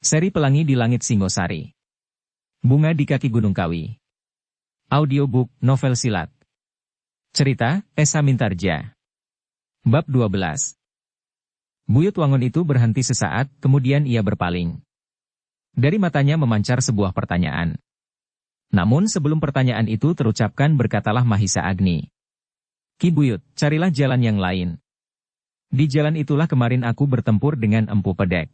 Seri Pelangi di Langit Singosari. Bunga di Kaki Gunung Kawi. Audiobook, novel silat. Cerita, Esa Mintarja. Bab 12. Buyut Wangon itu berhenti sesaat, kemudian ia berpaling. Dari matanya memancar sebuah pertanyaan. Namun sebelum pertanyaan itu terucapkan berkatalah Mahisa Agni. Ki Buyut, carilah jalan yang lain. Di jalan itulah kemarin aku bertempur dengan Empu Pedek.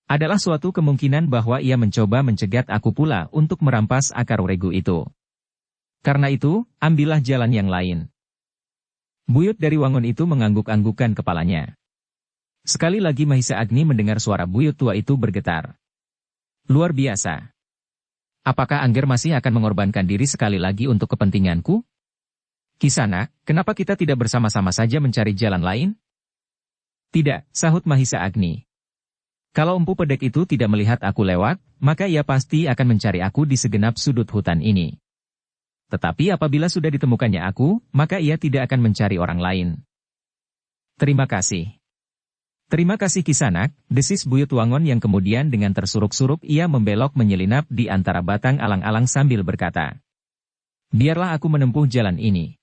Adalah suatu kemungkinan bahwa ia mencoba mencegat aku pula untuk merampas akar regu itu. Karena itu, ambillah jalan yang lain. Buyut dari Wangon itu mengangguk-anggukkan kepalanya. Sekali lagi Mahisa Agni mendengar suara buyut tua itu bergetar. Luar biasa. Apakah Angger masih akan mengorbankan diri sekali lagi untuk kepentinganku? Kisana, kenapa kita tidak bersama-sama saja mencari jalan lain? Tidak, sahut Mahisa Agni. Kalau Empu Pedek itu tidak melihat aku lewat, maka ia pasti akan mencari aku di segenap sudut hutan ini. Tetapi apabila sudah ditemukannya aku, maka ia tidak akan mencari orang lain. Terima kasih. Terima kasih Kisanak, desis Buyut Wangon yang kemudian dengan tersuruk-suruk ia membelok menyelinap di antara batang alang-alang sambil berkata. Biarlah aku menempuh jalan ini.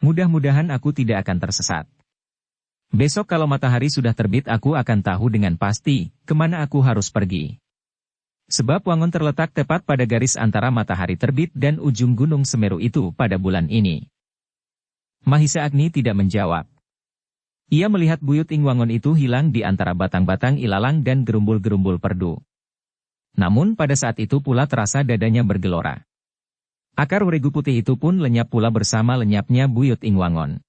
Mudah-mudahan aku tidak akan tersesat. Besok kalau matahari sudah terbit aku akan tahu dengan pasti, kemana aku harus pergi. Sebab Wangon terletak tepat pada garis antara matahari terbit dan ujung Gunung Semeru itu pada bulan ini. Mahisa Agni tidak menjawab. Ia melihat Buyut Ing Wangon itu hilang di antara batang-batang ilalang dan gerumbul-gerumbul perdu. Namun pada saat itu pula terasa dadanya bergelora. Akar regu putih itu pun lenyap pula bersama lenyapnya Buyut Ing Wangon.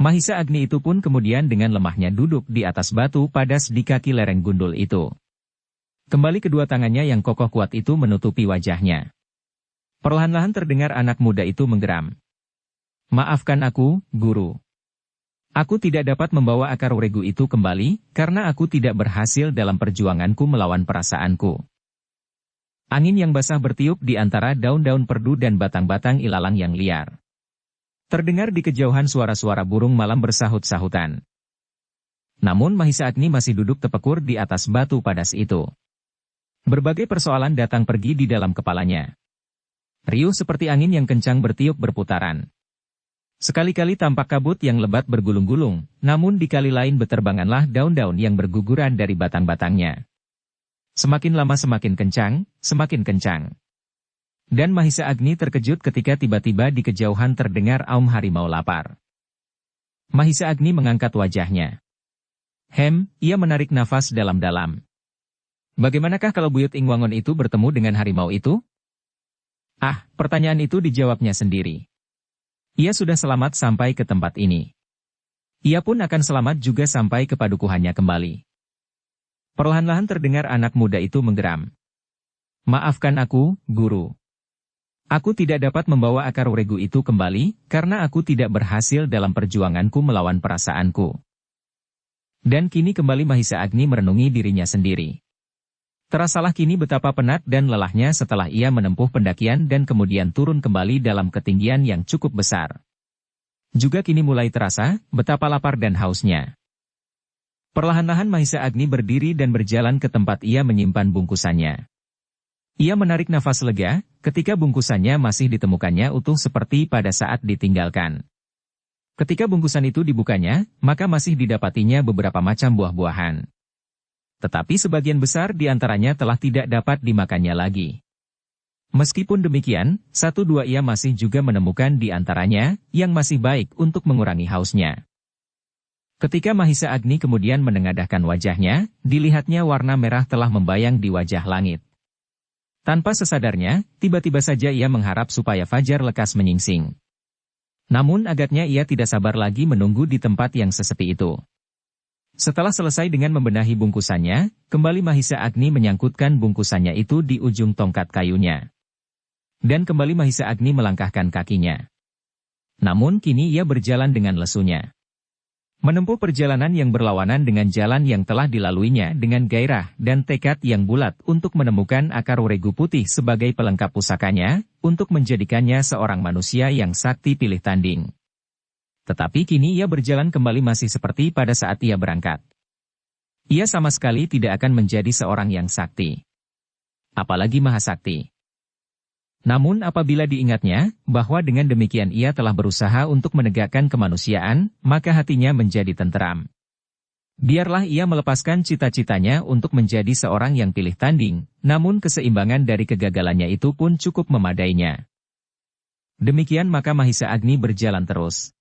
Mahisa Agni itu pun kemudian dengan lemahnya duduk di atas batu padas di kaki lereng gundul itu. Kembali kedua tangannya yang kokoh kuat itu menutupi wajahnya. Perlahan-lahan terdengar anak muda itu menggeram. Maafkan aku, Guru. Aku tidak dapat membawa akar regu itu kembali, karena aku tidak berhasil dalam perjuanganku melawan perasaanku. Angin yang basah bertiup di antara daun-daun perdu dan batang-batang ilalang yang liar. Terdengar di kejauhan suara-suara burung malam bersahut-sahutan. Namun Mahisa Agni masih duduk tepekur di atas batu padas itu. Berbagai persoalan datang pergi di dalam kepalanya. Riuh seperti angin yang kencang bertiup berputaran. Sekali-kali tampak kabut yang lebat bergulung-gulung, namun di kali lain beterbanganlah daun-daun yang berguguran dari batang-batangnya. Semakin lama semakin kencang, semakin kencang. Dan Mahisa Agni terkejut ketika tiba-tiba di kejauhan terdengar aum harimau lapar. Mahisa Agni mengangkat wajahnya. Ia menarik nafas dalam-dalam. Bagaimanakah kalau Buyut Ing Wangon itu bertemu dengan harimau itu? Pertanyaan itu dijawabnya sendiri. Ia sudah selamat sampai ke tempat ini. Ia pun akan selamat juga sampai ke padukuhannya kembali. Perlahan-lahan terdengar anak muda itu menggeram. Maafkan aku, Guru. Aku tidak dapat membawa akar regu itu kembali, karena aku tidak berhasil dalam perjuanganku melawan perasaanku. Dan kini kembali Mahisa Agni merenungi dirinya sendiri. Terasalah kini betapa penat dan lelahnya setelah ia menempuh pendakian dan kemudian turun kembali dalam ketinggian yang cukup besar. Juga kini mulai terasa betapa lapar dan hausnya. Perlahan-lahan Mahisa Agni berdiri dan berjalan ke tempat ia menyimpan bungkusannya. Ia menarik nafas lega, ketika bungkusannya masih ditemukannya utuh seperti pada saat ditinggalkan. Ketika bungkusan itu dibukanya, maka masih didapatinya beberapa macam buah-buahan. Tetapi sebagian besar di antaranya telah tidak dapat dimakannya lagi. Meskipun demikian, satu dua ia masih juga menemukan di antaranya, yang masih baik untuk mengurangi hausnya. Ketika Mahisa Agni kemudian menengadahkan wajahnya, dilihatnya warna merah telah membayang di wajah langit. Tanpa sesadarnya, tiba-tiba saja ia mengharap supaya fajar lekas menyingsing. Namun agaknya ia tidak sabar lagi menunggu di tempat yang sesepi itu. Setelah selesai dengan membenahi bungkusannya, kembali Mahisa Agni menyangkutkan bungkusannya itu di ujung tongkat kayunya. Dan kembali Mahisa Agni melangkahkan kakinya. Namun kini ia berjalan dengan lesunya. Menempuh perjalanan yang berlawanan dengan jalan yang telah dilaluinya dengan gairah dan tekad yang bulat untuk menemukan akar regu putih sebagai pelengkap pusakanya, untuk menjadikannya seorang manusia yang sakti pilih tanding. Tetapi kini ia berjalan kembali masih seperti pada saat ia berangkat. Ia sama sekali tidak akan menjadi seorang yang sakti. Apalagi mahasakti. Namun apabila diingatnya, bahwa dengan demikian ia telah berusaha untuk menegakkan kemanusiaan, maka hatinya menjadi tenteram. Biarlah ia melepaskan cita-citanya untuk menjadi seorang yang pilih tanding, namun keseimbangan dari kegagalannya itu pun cukup memadainya. Demikian maka Mahisa Agni berjalan terus.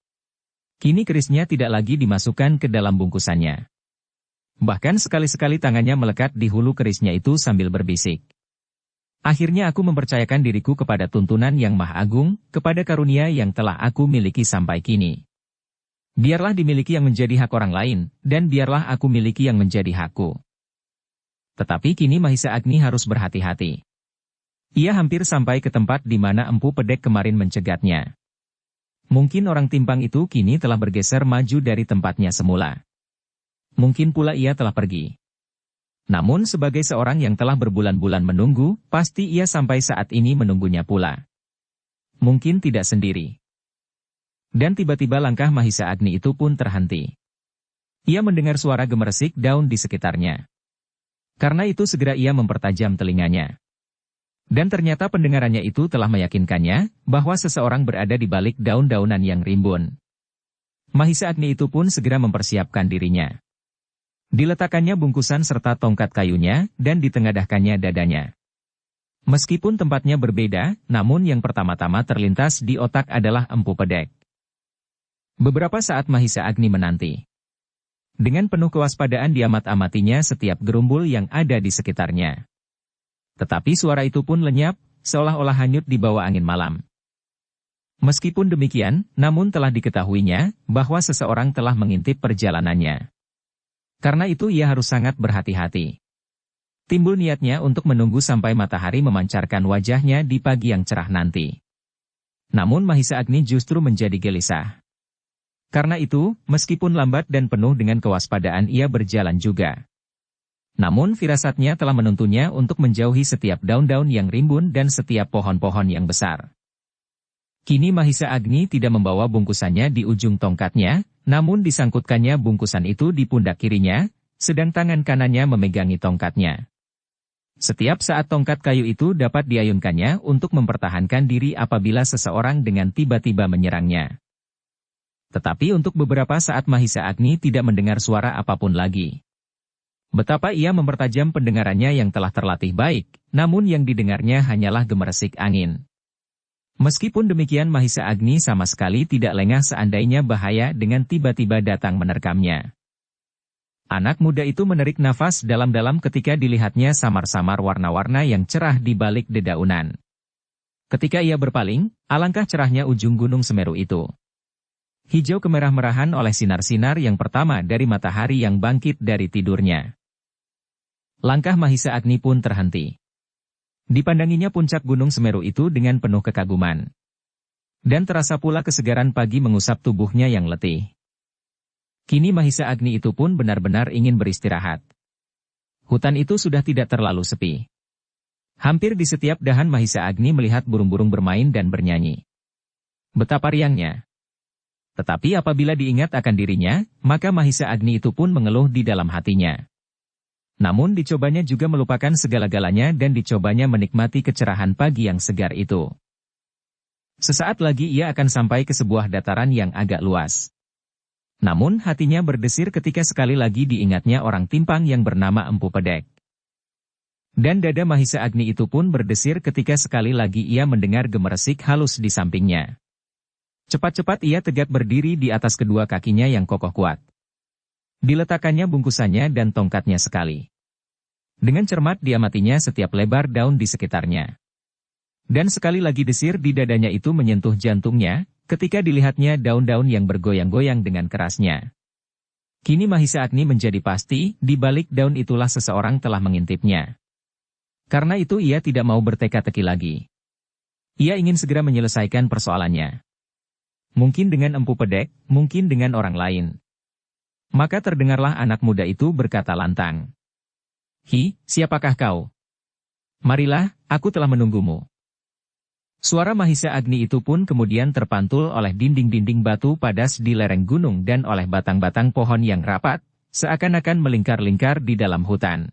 Kini kerisnya tidak lagi dimasukkan ke dalam bungkusannya. Bahkan sekali-sekali tangannya melekat di hulu kerisnya itu sambil berbisik. Akhirnya aku mempercayakan diriku kepada tuntunan yang Maha Agung, kepada karunia yang telah aku miliki sampai kini. Biarlah dimiliki yang menjadi hak orang lain, dan biarlah aku miliki yang menjadi hakku. Tetapi kini Mahisa Agni harus berhati-hati. Ia hampir sampai ke tempat di mana Empu Pedek kemarin mencegatnya. Mungkin orang timpang itu kini telah bergeser maju dari tempatnya semula. Mungkin pula ia telah pergi. Namun sebagai seorang yang telah berbulan-bulan menunggu, pasti ia sampai saat ini menunggunya pula. Mungkin tidak sendiri. Dan tiba-tiba langkah Mahisa Agni itu pun terhenti. Ia mendengar suara gemeresik daun di sekitarnya. Karena itu segera ia mempertajam telinganya. Dan ternyata pendengarannya itu telah meyakinkannya, bahwa seseorang berada di balik daun-daunan yang rimbun. Mahisa Agni itu pun segera mempersiapkan dirinya. Diletakkannya bungkusan serta tongkat kayunya, dan ditengadahkannya dadanya. Meskipun tempatnya berbeda, namun yang pertama-tama terlintas di otak adalah Empu Pedek. Beberapa saat Mahisa Agni menanti. Dengan penuh kewaspadaan diamat-amatinya setiap gerumbul yang ada di sekitarnya. Tetapi suara itu pun lenyap, seolah-olah hanyut di bawah angin malam. Meskipun demikian, namun telah diketahuinya, bahwa seseorang telah mengintip perjalanannya. Karena itu ia harus sangat berhati-hati. Timbul niatnya untuk menunggu sampai matahari memancarkan wajahnya di pagi yang cerah nanti. Namun Mahisa Agni justru menjadi gelisah. Karena itu, meskipun lambat dan penuh dengan kewaspadaan ia berjalan juga. Namun firasatnya telah menuntunnya untuk menjauhi setiap daun-daun yang rimbun dan setiap pohon-pohon yang besar. Kini Mahisa Agni tidak membawa bungkusannya di ujung tongkatnya, namun disangkutkannya bungkusan itu di pundak kirinya, sedang tangan kanannya memegangi tongkatnya. Setiap saat tongkat kayu itu dapat diayunkannya untuk mempertahankan diri apabila seseorang dengan tiba-tiba menyerangnya. Tetapi untuk beberapa saat Mahisa Agni tidak mendengar suara apapun lagi. Betapa ia mempertajam pendengarannya yang telah terlatih baik, namun yang didengarnya hanyalah gemeresik angin. Meskipun demikian Mahisa Agni sama sekali tidak lengah seandainya bahaya dengan tiba-tiba datang menerkamnya. Anak muda itu menarik nafas dalam-dalam ketika dilihatnya samar-samar warna-warna yang cerah di balik dedaunan. Ketika ia berpaling, alangkah cerahnya ujung Gunung Semeru itu. Hijau kemerah-merahan oleh sinar-sinar yang pertama dari matahari yang bangkit dari tidurnya. Langkah Mahisa Agni pun terhenti. Dipandanginya puncak Gunung Semeru itu dengan penuh kekaguman. Dan terasa pula kesegaran pagi mengusap tubuhnya yang letih. Kini Mahisa Agni itu pun benar-benar ingin beristirahat. Hutan itu sudah tidak terlalu sepi. Hampir di setiap dahan Mahisa Agni melihat burung-burung bermain dan bernyanyi. Betapa riangnya. Tetapi apabila diingat akan dirinya, maka Mahisa Agni itu pun mengeluh di dalam hatinya. Namun dicobanya juga melupakan segala-galanya dan dicobanya menikmati kecerahan pagi yang segar itu. Sesaat lagi ia akan sampai ke sebuah dataran yang agak luas. Namun hatinya berdesir ketika sekali lagi diingatnya orang timpang yang bernama Empu Pedek. Dan dada Mahisa Agni itu pun berdesir ketika sekali lagi ia mendengar gemeresik halus di sampingnya. Cepat-cepat ia tegak berdiri di atas kedua kakinya yang kokoh kuat. Diletakkannya bungkusannya dan tongkatnya sekali. Dengan cermat diamatinya setiap lebar daun di sekitarnya. Dan sekali lagi desir di dadanya itu menyentuh jantungnya, ketika dilihatnya daun-daun yang bergoyang-goyang dengan kerasnya. Kini Mahisa Agni menjadi pasti, di balik daun itulah seseorang telah mengintipnya. Karena itu ia tidak mau berteka-teki lagi. Ia ingin segera menyelesaikan persoalannya. Mungkin dengan Empu Pedek, mungkin dengan orang lain. Maka terdengarlah anak muda itu berkata lantang. "Hi, siapakah kau? Marilah, aku telah menunggumu." Suara Mahisa Agni itu pun kemudian terpantul oleh dinding-dinding batu padas di lereng gunung dan oleh batang-batang pohon yang rapat, seakan-akan melingkar-lingkar di dalam hutan.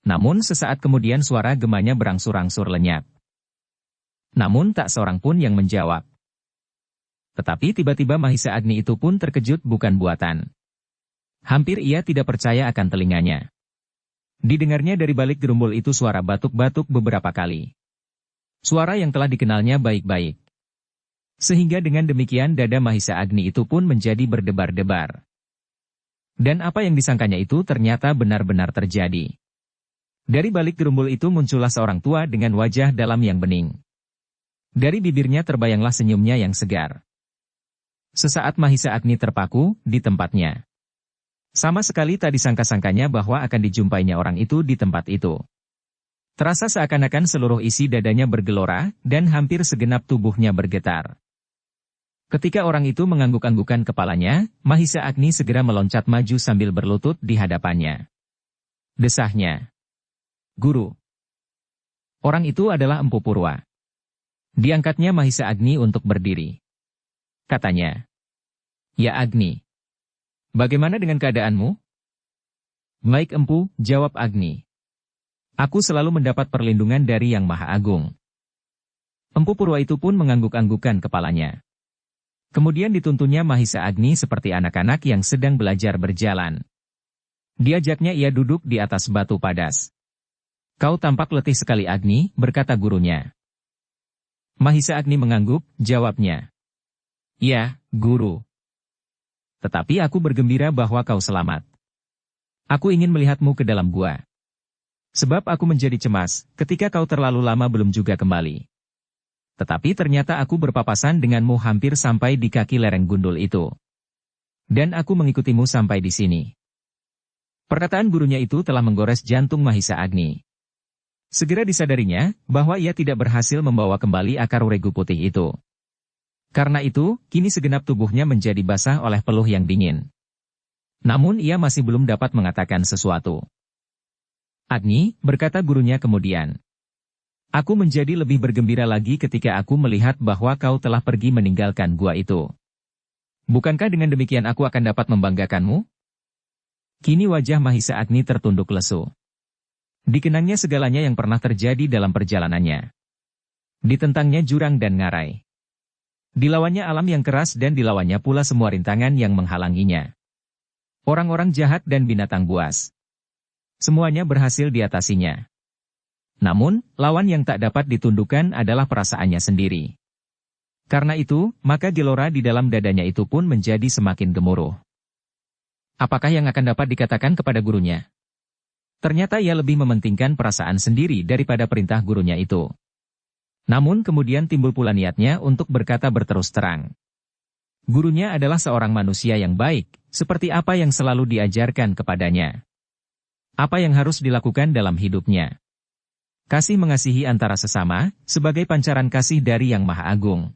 Namun sesaat kemudian suara gemanya berangsur-angsur lenyap. Namun tak seorang pun yang menjawab. Tetapi tiba-tiba Mahisa Agni itu pun terkejut bukan buatan. Hampir ia tidak percaya akan telinganya. Didengarnya dari balik gerumbul itu suara batuk-batuk beberapa kali. Suara yang telah dikenalnya baik-baik. Sehingga dengan demikian dada Mahisa Agni itu pun menjadi berdebar-debar. Dan apa yang disangkanya itu ternyata benar-benar terjadi. Dari balik gerumbul itu muncullah seorang tua dengan wajah dalam yang bening. Dari bibirnya terbayanglah senyumnya yang segar. Sesaat Mahisa Agni terpaku di tempatnya. Sama sekali tak disangka-sangkanya bahwa akan dijumpainya orang itu di tempat itu. Terasa seakan-akan seluruh isi dadanya bergelora dan hampir segenap tubuhnya bergetar. Ketika orang itu mengangguk-anggukan kepalanya, Mahisa Agni segera meloncat maju sambil berlutut di hadapannya. Desahnya. Guru. Orang itu adalah Empu Purwa. Diangkatnya Mahisa Agni untuk berdiri. Katanya. Ya Agni. Bagaimana dengan keadaanmu? Baik Empu, jawab Agni. Aku selalu mendapat perlindungan dari Yang Maha Agung. Empu Purwa itu pun mengangguk-anggukkan kepalanya. Kemudian dituntunnya Mahisa Agni seperti anak-anak yang sedang belajar berjalan. Diajaknya ia duduk di atas batu padas. Kau tampak letih sekali Agni, berkata gurunya. Mahisa Agni mengangguk, jawabnya. Ya, guru. Tetapi aku bergembira bahwa kau selamat. Aku ingin melihatmu ke dalam gua. Sebab aku menjadi cemas, ketika kau terlalu lama belum juga kembali. Tetapi ternyata aku berpapasan denganmu hampir sampai di kaki lereng gundul itu. Dan aku mengikutimu sampai di sini. Perkataan gurunya itu telah menggores jantung Mahisa Agni. Segera disadarinya, bahwa ia tidak berhasil membawa kembali akar regu putih itu. Karena itu, kini segenap tubuhnya menjadi basah oleh peluh yang dingin. Namun ia masih belum dapat mengatakan sesuatu. Agni, berkata gurunya kemudian. Aku menjadi lebih bergembira lagi ketika aku melihat bahwa kau telah pergi meninggalkan gua itu. Bukankah dengan demikian aku akan dapat membanggakanmu? Kini wajah Mahisa Agni tertunduk lesu. Dikenangnya segalanya yang pernah terjadi dalam perjalanannya. Ditentangnya jurang dan ngarai. Dilawannya alam yang keras dan dilawannya pula semua rintangan yang menghalanginya. Orang-orang jahat dan binatang buas. Semuanya berhasil diatasinya. Namun, lawan yang tak dapat ditundukkan adalah perasaannya sendiri. Karena itu, maka gelora di dalam dadanya itu pun menjadi semakin gemuruh. Apakah yang akan dapat dikatakan kepada gurunya? Ternyata ia lebih mementingkan perasaan sendiri daripada perintah gurunya itu. Namun kemudian timbul pula niatnya untuk berkata berterus terang. Gurunya adalah seorang manusia yang baik, seperti apa yang selalu diajarkan kepadanya. Apa yang harus dilakukan dalam hidupnya? Kasih mengasihi antara sesama, sebagai pancaran kasih dari Yang Maha Agung.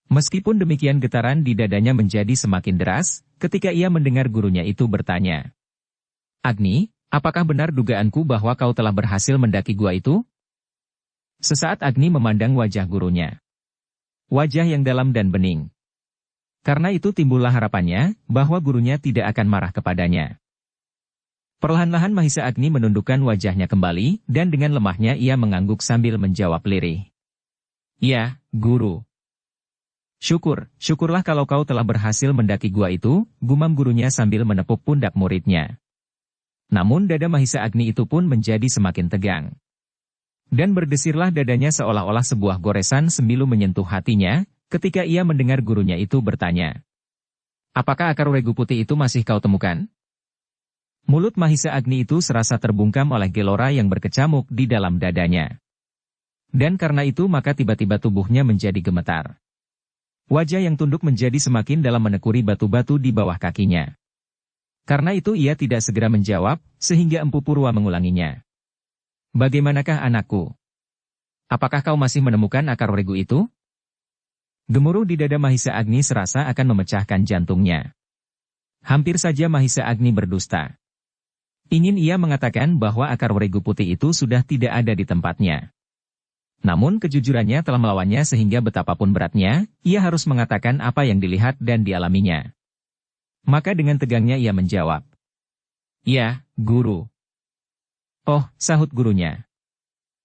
Meskipun demikian getaran di dadanya menjadi semakin deras, ketika ia mendengar gurunya itu bertanya. Agni, apakah benar dugaanku bahwa kau telah berhasil mendaki gua itu? Sesaat Agni memandang wajah gurunya. Wajah yang dalam dan bening. Karena itu timbullah harapannya, bahwa gurunya tidak akan marah kepadanya. Perlahan-lahan Mahisa Agni menundukkan wajahnya kembali, dan dengan lemahnya ia mengangguk sambil menjawab lirih. Ya, guru. Syukurlah kalau kau telah berhasil mendaki gua itu, gumam gurunya sambil menepuk pundak muridnya. Namun dada Mahisa Agni itu pun menjadi semakin tegang. Dan berdesirlah dadanya seolah-olah sebuah goresan sembilu menyentuh hatinya, ketika ia mendengar gurunya itu bertanya. Apakah akar regu putih itu masih kau temukan? Mulut Mahisa Agni itu serasa terbungkam oleh gelora yang berkecamuk di dalam dadanya. Dan karena itu maka tiba-tiba tubuhnya menjadi gemetar. Wajah yang tunduk menjadi semakin dalam menekuri batu-batu di bawah kakinya. Karena itu ia tidak segera menjawab, sehingga Empu Purwa mengulanginya. Bagaimanakah anakku? Apakah kau masih menemukan akar regu itu? Gemuruh di dada Mahisa Agni serasa akan memecahkan jantungnya. Hampir saja Mahisa Agni berdusta. Ingin ia mengatakan bahwa akar regu putih itu sudah tidak ada di tempatnya. Namun kejujurannya telah melawannya sehingga betapapun beratnya, ia harus mengatakan apa yang dilihat dan dialaminya. Maka dengan tegangnya ia menjawab. Ya, guru. Oh, sahut gurunya.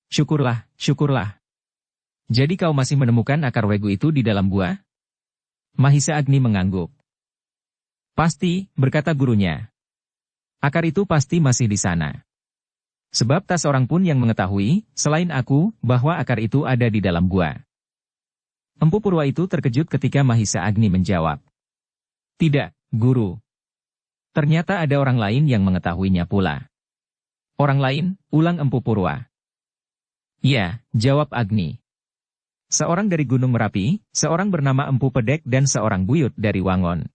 Syukurlah, syukurlah. Jadi kau masih menemukan akar wegu itu di dalam gua? Mahisa Agni mengangguk. Pasti, berkata gurunya. Akar itu pasti masih di sana. Sebab tak seorang pun yang mengetahui, selain aku, bahwa akar itu ada di dalam gua. Empu Purwa itu terkejut ketika Mahisa Agni menjawab. Tidak, guru. Ternyata ada orang lain yang mengetahuinya pula. Orang lain, ulang Empu Purwa. Ya, jawab Agni. Seorang dari Gunung Merapi, seorang bernama Empu Pedek dan seorang buyut dari Wangon.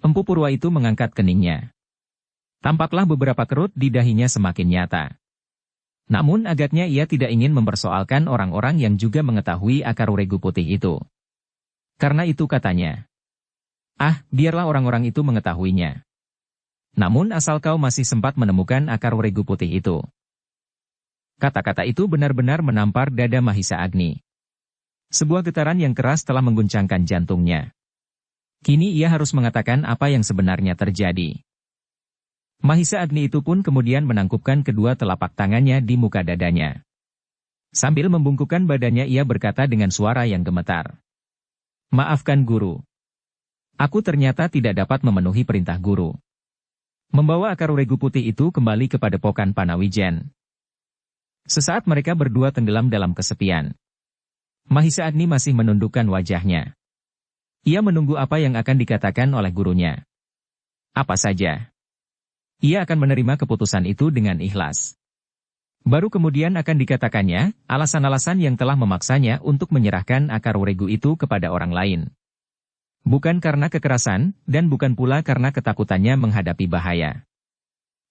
Empu Purwa itu mengangkat keningnya. Tampaklah beberapa kerut di dahinya semakin nyata. Namun agaknya ia tidak ingin mempersoalkan orang-orang yang juga mengetahui akar regu putih itu. Karena itu katanya. Ah, biarlah orang-orang itu mengetahuinya. Namun asal kau masih sempat menemukan akar regu putih itu. Kata-kata itu benar-benar menampar dada Mahisa Agni. Sebuah getaran yang keras telah mengguncangkan jantungnya. Kini ia harus mengatakan apa yang sebenarnya terjadi. Mahisa Agni itu pun kemudian menangkupkan kedua telapak tangannya di muka dadanya. Sambil membungkukkan badannya ia berkata dengan suara yang gemetar. Maafkan guru. Aku ternyata tidak dapat memenuhi perintah guru. Membawa akar regu putih itu kembali ke padepokan Panawijen. Sesaat mereka berdua tenggelam dalam kesepian. Mahisa Agni masih menundukkan wajahnya. Ia menunggu apa yang akan dikatakan oleh gurunya. Apa saja. Ia akan menerima keputusan itu dengan ikhlas. Baru kemudian akan dikatakannya, alasan-alasan yang telah memaksanya untuk menyerahkan akar regu itu kepada orang lain. Bukan karena kekerasan, dan bukan pula karena ketakutannya menghadapi bahaya.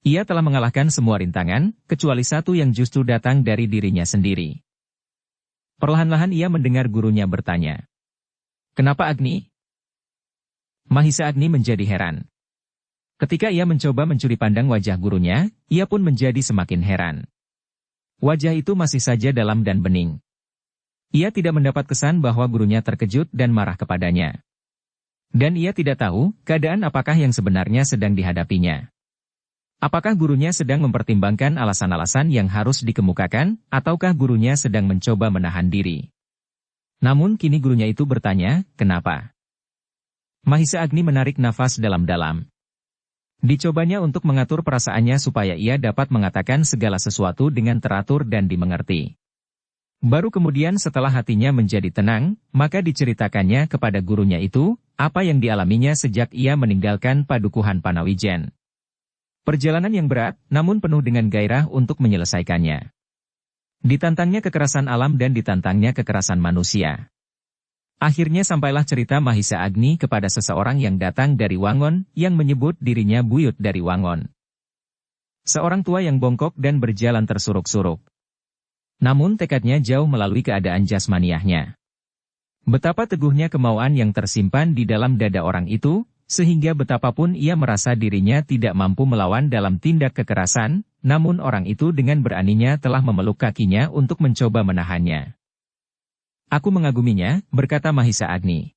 Ia telah mengalahkan semua rintangan, kecuali satu yang justru datang dari dirinya sendiri. Perlahan-lahan ia mendengar gurunya bertanya. Kenapa Agni? Mahisa Agni menjadi heran. Ketika ia mencoba mencuri pandang wajah gurunya, ia pun menjadi semakin heran. Wajah itu masih saja dalam dan bening. Ia tidak mendapat kesan bahwa gurunya terkejut dan marah kepadanya. Dan ia tidak tahu, keadaan apakah yang sebenarnya sedang dihadapinya. Apakah gurunya sedang mempertimbangkan alasan-alasan yang harus dikemukakan, ataukah gurunya sedang mencoba menahan diri? Namun kini gurunya itu bertanya, kenapa? Mahisa Agni menarik nafas dalam-dalam. Dicobanya untuk mengatur perasaannya supaya ia dapat mengatakan segala sesuatu dengan teratur dan dimengerti. Baru kemudian setelah hatinya menjadi tenang, maka diceritakannya kepada gurunya itu, apa yang dialaminya sejak ia meninggalkan padukuhan Panawijen. Perjalanan yang berat, namun penuh dengan gairah untuk menyelesaikannya. Ditantangnya kekerasan alam dan ditantangnya kekerasan manusia. Akhirnya sampailah cerita Mahisa Agni kepada seseorang yang datang dari Wangon, yang menyebut dirinya buyut dari Wangon. Seorang tua yang bongkok dan berjalan tersuruk-suruk. Namun tekadnya jauh melalui keadaan jasmaniahnya. Betapa teguhnya kemauan yang tersimpan di dalam dada orang itu, sehingga betapapun ia merasa dirinya tidak mampu melawan dalam tindak kekerasan, namun orang itu dengan beraninya telah memeluk kakinya untuk mencoba menahannya. Aku mengaguminya, berkata Mahisa Agni.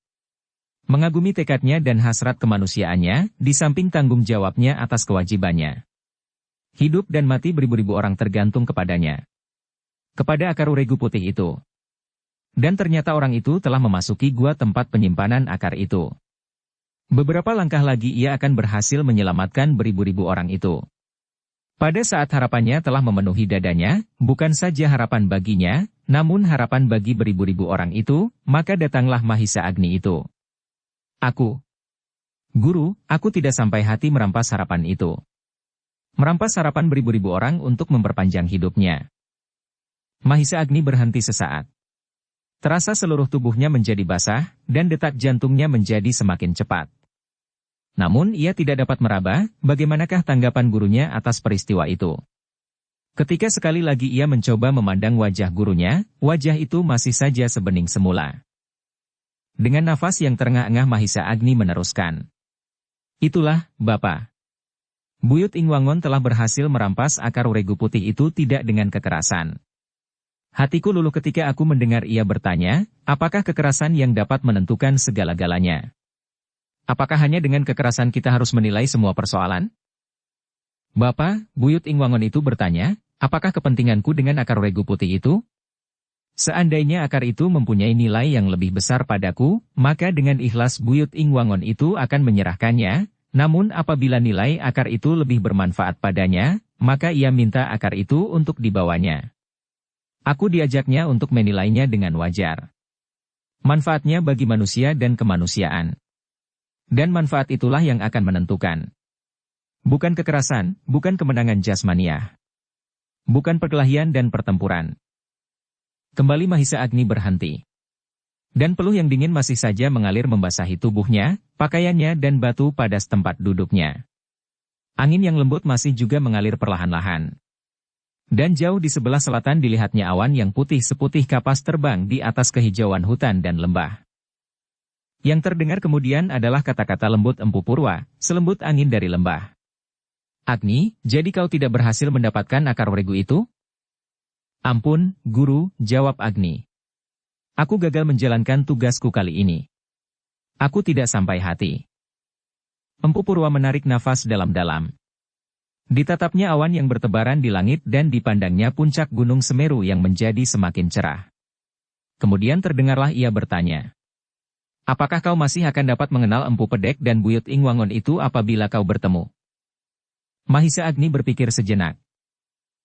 Mengagumi tekadnya dan hasrat kemanusiaannya, di samping tanggung jawabnya atas kewajibannya. Hidup dan mati beribu-ribu orang tergantung kepadanya. Kepada akar regu putih itu. Dan ternyata orang itu telah memasuki gua tempat penyimpanan akar itu. Beberapa langkah lagi ia akan berhasil menyelamatkan beribu-ribu orang itu. Pada saat harapannya telah memenuhi dadanya, bukan saja harapan baginya, namun harapan bagi beribu-ribu orang itu, maka datanglah Mahisa Agni itu. Guru, aku tidak sampai hati merampas harapan itu. Merampas harapan beribu-ribu orang untuk memperpanjang hidupnya. Mahisa Agni berhenti sesaat. Terasa seluruh tubuhnya menjadi basah, dan detak jantungnya menjadi semakin cepat. Namun ia tidak dapat meraba, bagaimanakah tanggapan gurunya atas peristiwa itu. Ketika sekali lagi ia mencoba memandang wajah gurunya, wajah itu masih saja sebening semula. Dengan nafas yang terengah-engah Mahisa Agni meneruskan. Itulah, Bapak. Buyut Ing Wangon telah berhasil merampas akar regu putih itu tidak dengan kekerasan. Hatiku luluh ketika aku mendengar ia bertanya, apakah kekerasan yang dapat menentukan segala-galanya? Apakah hanya dengan kekerasan kita harus menilai semua persoalan? Bapak, Buyut Ingwangon itu bertanya, apakah kepentinganku dengan akar regu putih itu? Seandainya akar itu mempunyai nilai yang lebih besar padaku, maka dengan ikhlas Buyut Ingwangon itu akan menyerahkannya, namun apabila nilai akar itu lebih bermanfaat padanya, maka ia minta akar itu untuk dibawanya. Aku diajaknya untuk menilainya dengan wajar. Manfaatnya bagi manusia dan kemanusiaan. Dan manfaat itulah yang akan menentukan. Bukan kekerasan, bukan kemenangan jasmaniah. Bukan perkelahian dan pertempuran. Kembali Mahisa Agni berhenti. Dan peluh yang dingin masih saja mengalir membasahi tubuhnya, pakaiannya dan batu pada tempat duduknya. Angin yang lembut masih juga mengalir perlahan-lahan. Dan jauh di sebelah selatan dilihatnya awan yang putih seputih kapas terbang di atas kehijauan hutan dan lembah. Yang terdengar kemudian adalah kata-kata lembut Empu Purwa, selembut angin dari lembah. Agni, jadi kau tidak berhasil mendapatkan akar regu itu? Ampun, Guru, jawab Agni. Aku gagal menjalankan tugasku kali ini. Aku tidak sampai hati. Empu Purwa menarik nafas dalam-dalam. Ditatapnya awan yang bertebaran di langit dan dipandangnya puncak Gunung Semeru yang menjadi semakin cerah. Kemudian terdengarlah ia bertanya. Apakah kau masih akan dapat mengenal Empu Pedek dan Buyut Ingwangon itu apabila kau bertemu? Mahisa Agni berpikir sejenak.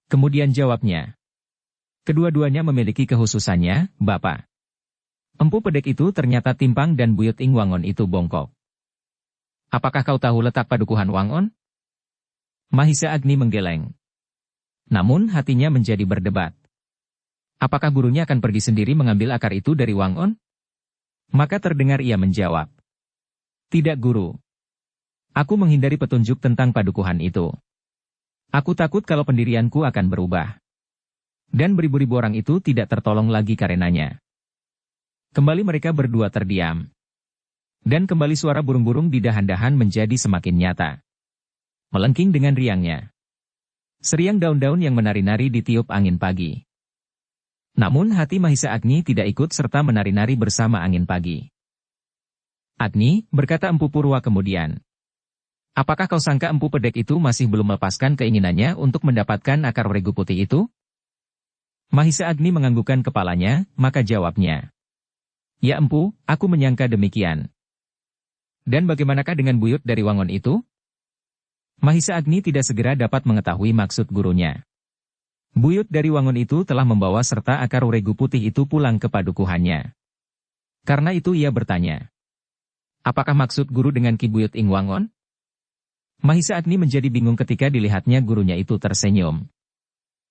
Kemudian jawabnya. Kedua-duanya memiliki kekhususannya, Bapak. Empu Pedek itu ternyata timpang dan Buyut Ingwangon itu bongkok. Apakah kau tahu letak padukuhan Wangon? Mahisa Agni menggeleng. Namun hatinya menjadi berdebat. Apakah gurunya akan pergi sendiri mengambil akar itu dari Wangon? Maka terdengar ia menjawab. Tidak Guru. Aku menghindari petunjuk tentang padukuhan itu. Aku takut kalau pendirianku akan berubah. Dan beribu-ribu orang itu tidak tertolong lagi karenanya. Kembali mereka berdua terdiam. Dan kembali suara burung-burung di dahan-dahan menjadi semakin nyata. Melengking dengan riangnya. Seriang daun-daun yang menari-nari ditiup angin pagi. Namun hati Mahisa Agni tidak ikut serta menari-nari bersama angin pagi. Agni, berkata Empu Purwa kemudian. Apakah kau sangka Empu Pedek itu masih belum melepaskan keinginannya untuk mendapatkan akar regu putih itu? Mahisa Agni menganggukkan kepalanya, maka jawabnya. Ya Empu, aku menyangka demikian. Dan bagaimanakah dengan Buyut dari Wangon itu? Mahisa Agni tidak segera dapat mengetahui maksud gurunya. Buyut dari Wangon itu telah membawa serta akar regu putih itu pulang ke padukuhannya. Karena itu ia bertanya. Apakah maksud guru dengan Ki Buyut Ing Wangon? Mahisa Agni menjadi bingung ketika dilihatnya gurunya itu tersenyum.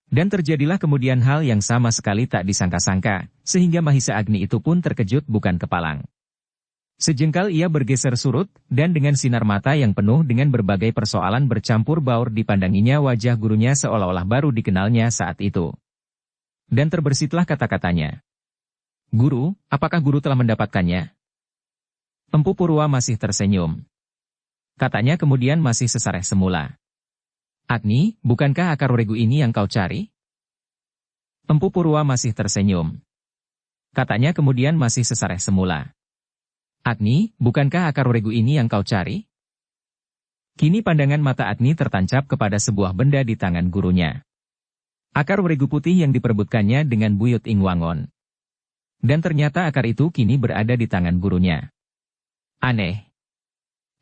Dan terjadilah kemudian hal yang sama sekali tak disangka-sangka, sehingga Mahisa Agni itu pun terkejut bukan kepalang. Sejengkal ia bergeser surut, dan dengan sinar mata yang penuh dengan berbagai persoalan bercampur baur dipandanginya wajah gurunya seolah-olah baru dikenalnya saat itu. Dan terbersitlah kata-katanya. Guru, apakah guru telah mendapatkannya? Empu Purwa masih tersenyum. Katanya kemudian masih sesareh semula. Agni, bukankah akar regu ini yang kau cari? Empu Purwa masih tersenyum. Katanya kemudian masih sesareh semula. Agni, bukankah akar regu ini yang kau cari? Kini pandangan mata Agni tertancap kepada sebuah benda di tangan gurunya. Akar regu putih yang diperebutkannya dengan Buyut Ing Wangon. Dan ternyata akar itu kini berada di tangan gurunya. Aneh.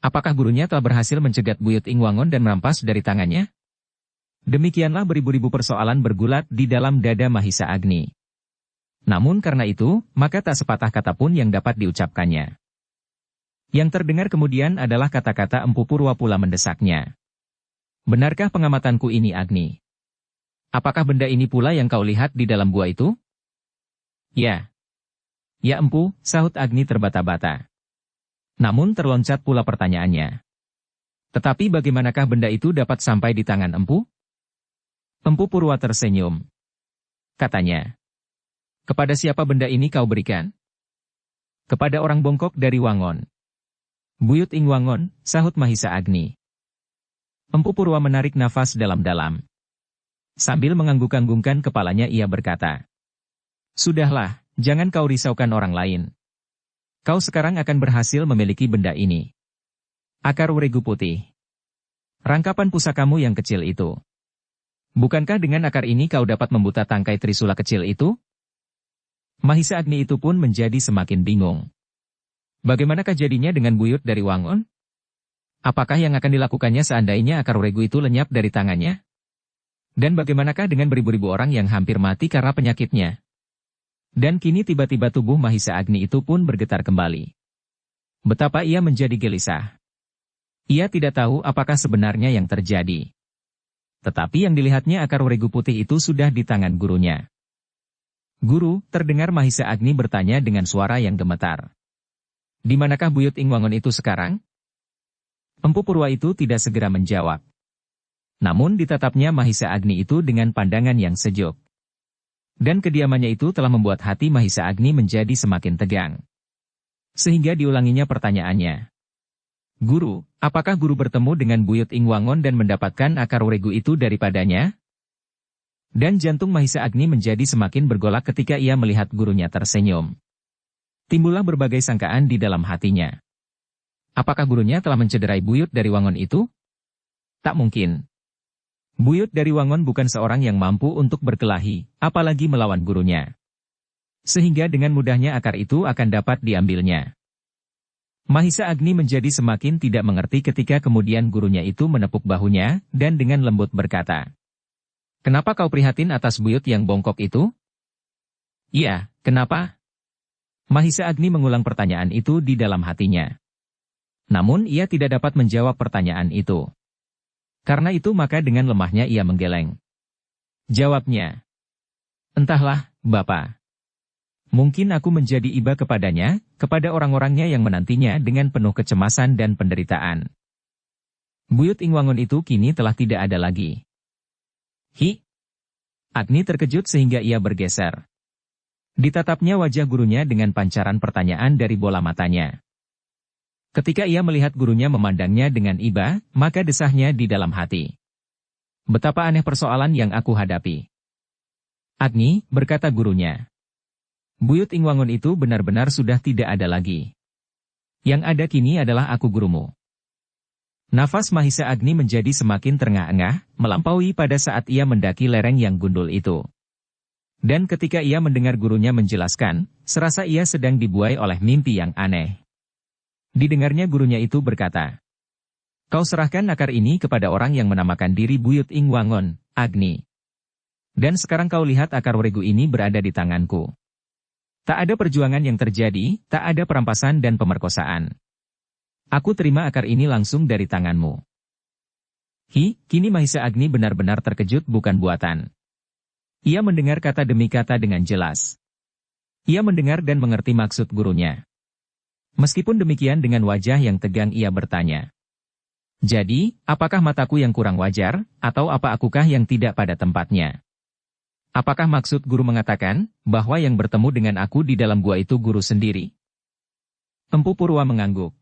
Apakah gurunya telah berhasil mencegat Buyut Ing Wangon dan merampas dari tangannya? Demikianlah beribu-ribu persoalan bergulat di dalam dada Mahisa Agni. Namun karena itu, maka tak sepatah kata pun yang dapat diucapkannya. Yang terdengar kemudian adalah kata-kata Empu Purwa pula mendesaknya. Benarkah pengamatanku ini Agni? Apakah benda ini pula yang kau lihat di dalam gua itu? Ya. Ya Empu, sahut Agni terbata-bata. Namun terloncat pula pertanyaannya. Tetapi bagaimanakah benda itu dapat sampai di tangan Empu? Empu Purwa tersenyum. Katanya. Kepada siapa benda ini kau berikan? Kepada orang bongkok dari Wangon. Buyut Ing Wangon, sahut Mahisa Agni. Empu Purwa menarik nafas dalam-dalam. Sambil mengangguk-anggungkan kepalanya ia berkata. Sudahlah, jangan kau risaukan orang lain. Kau sekarang akan berhasil memiliki benda ini. Akar regu putih. Rangkapan pusakamu yang kecil itu. Bukankah dengan akar ini kau dapat membuta tangkai trisula kecil itu? Mahisa Agni itu pun menjadi semakin bingung. Bagaimanakah jadinya dengan buyut dari Wangon? Apakah yang akan dilakukannya seandainya akar regu itu lenyap dari tangannya? Dan bagaimanakah dengan beribu-ribu orang yang hampir mati karena penyakitnya? Dan kini tiba-tiba tubuh Mahisa Agni itu pun bergetar kembali. Betapa ia menjadi gelisah. Ia tidak tahu apakah sebenarnya yang terjadi. Tetapi yang dilihatnya akar regu putih itu sudah di tangan gurunya. Guru, terdengar Mahisa Agni bertanya dengan suara yang gemetar. Di manakah buyut Ing Wangon itu sekarang? Empu Purwa itu tidak segera menjawab. Namun ditatapnya Mahisa Agni itu dengan pandangan yang sejuk. Dan kediamannya itu telah membuat hati Mahisa Agni menjadi semakin tegang. Sehingga diulanginya pertanyaannya. Guru, apakah guru bertemu dengan buyut Ing Wangon dan mendapatkan akar regu itu daripadanya? Dan jantung Mahisa Agni menjadi semakin bergolak ketika ia melihat gurunya tersenyum. Timbullah berbagai sangkaan di dalam hatinya. Apakah gurunya telah mencederai buyut dari Wangon itu? Tak mungkin. Buyut dari Wangon bukan seorang yang mampu untuk berkelahi, apalagi melawan gurunya. Sehingga dengan mudahnya akar itu akan dapat diambilnya. Mahisa Agni menjadi semakin tidak mengerti ketika kemudian gurunya itu menepuk bahunya, dan dengan lembut berkata, "Kenapa kau prihatin atas buyut yang bongkok itu?" "Iya, kenapa?" Mahisa Agni mengulang pertanyaan itu di dalam hatinya. Namun ia tidak dapat menjawab pertanyaan itu. Karena itu maka dengan lemahnya ia menggeleng. Jawabnya, "Entahlah, Bapak. Mungkin aku menjadi iba kepadanya, kepada orang-orangnya yang menantinya dengan penuh kecemasan dan penderitaan." Buyut Ing Wangon itu kini telah tidak ada lagi. Agni terkejut sehingga ia bergeser. Ditatapnya wajah gurunya dengan pancaran pertanyaan dari bola matanya. Ketika ia melihat gurunya memandangnya dengan iba, maka desahnya di dalam hati. Betapa aneh persoalan yang aku hadapi. Agni, berkata gurunya. Buyut Ing Wangon itu benar-benar sudah tidak ada lagi. Yang ada kini adalah aku gurumu. Nafas Mahisa Agni menjadi semakin terengah-engah, melampaui pada saat ia mendaki lereng yang gundul itu. Dan ketika ia mendengar gurunya menjelaskan, serasa ia sedang dibuai oleh mimpi yang aneh. Didengarnya gurunya itu berkata, "Kau serahkan akar ini kepada orang yang menamakan diri Buyut Ing Wangon, Agni. Dan sekarang kau lihat akar regu ini berada di tanganku. Tak ada perjuangan yang terjadi, tak ada perampasan dan pemerkosaan. Aku terima akar ini langsung dari tanganmu." Kini Mahisa Agni benar-benar terkejut bukan buatan. Ia mendengar kata demi kata dengan jelas. Ia mendengar dan mengerti maksud gurunya. Meskipun demikian dengan wajah yang tegang ia bertanya. "Jadi, apakah mataku yang kurang wajar, atau apa akukah yang tidak pada tempatnya? Apakah maksud guru mengatakan, bahwa yang bertemu dengan aku di dalam gua itu guru sendiri?" Empu Purwa mengangguk.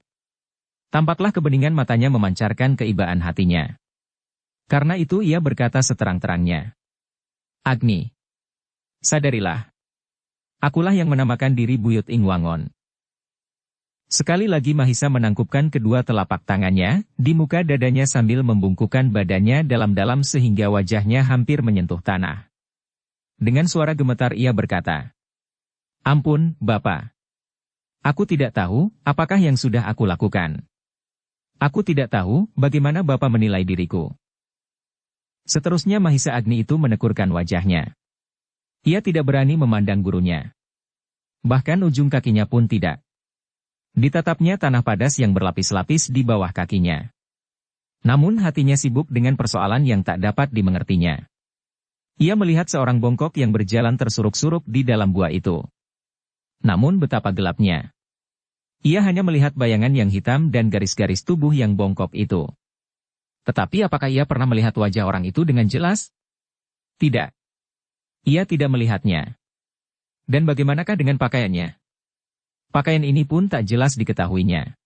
Tampaklah kebeningan matanya memancarkan keibaan hatinya. Karena itu ia berkata seterang-terangnya. "Agni, sadarilah. Akulah yang menamakan diri Buyut Ing Wangon." Sekali lagi Mahisa menangkupkan kedua telapak tangannya di muka dadanya sambil membungkukkan badannya dalam-dalam sehingga wajahnya hampir menyentuh tanah. Dengan suara gemetar ia berkata, "Ampun, Bapak. Aku tidak tahu apakah yang sudah aku lakukan. Aku tidak tahu bagaimana Bapak menilai diriku." Seterusnya Mahisa Agni itu menekurkan wajahnya. Ia tidak berani memandang gurunya. Bahkan ujung kakinya pun tidak. Ditatapnya tanah padas yang berlapis-lapis di bawah kakinya. Namun hatinya sibuk dengan persoalan yang tak dapat dimengertinya. Ia melihat seorang bongkok yang berjalan tersuruk-suruk di dalam gua itu. Namun betapa gelapnya. Ia hanya melihat bayangan yang hitam dan garis-garis tubuh yang bongkok itu. Tetapi apakah ia pernah melihat wajah orang itu dengan jelas? Tidak. Ia tidak melihatnya. Dan bagaimanakah dengan pakaiannya? Pakaian ini pun tak jelas diketahuinya.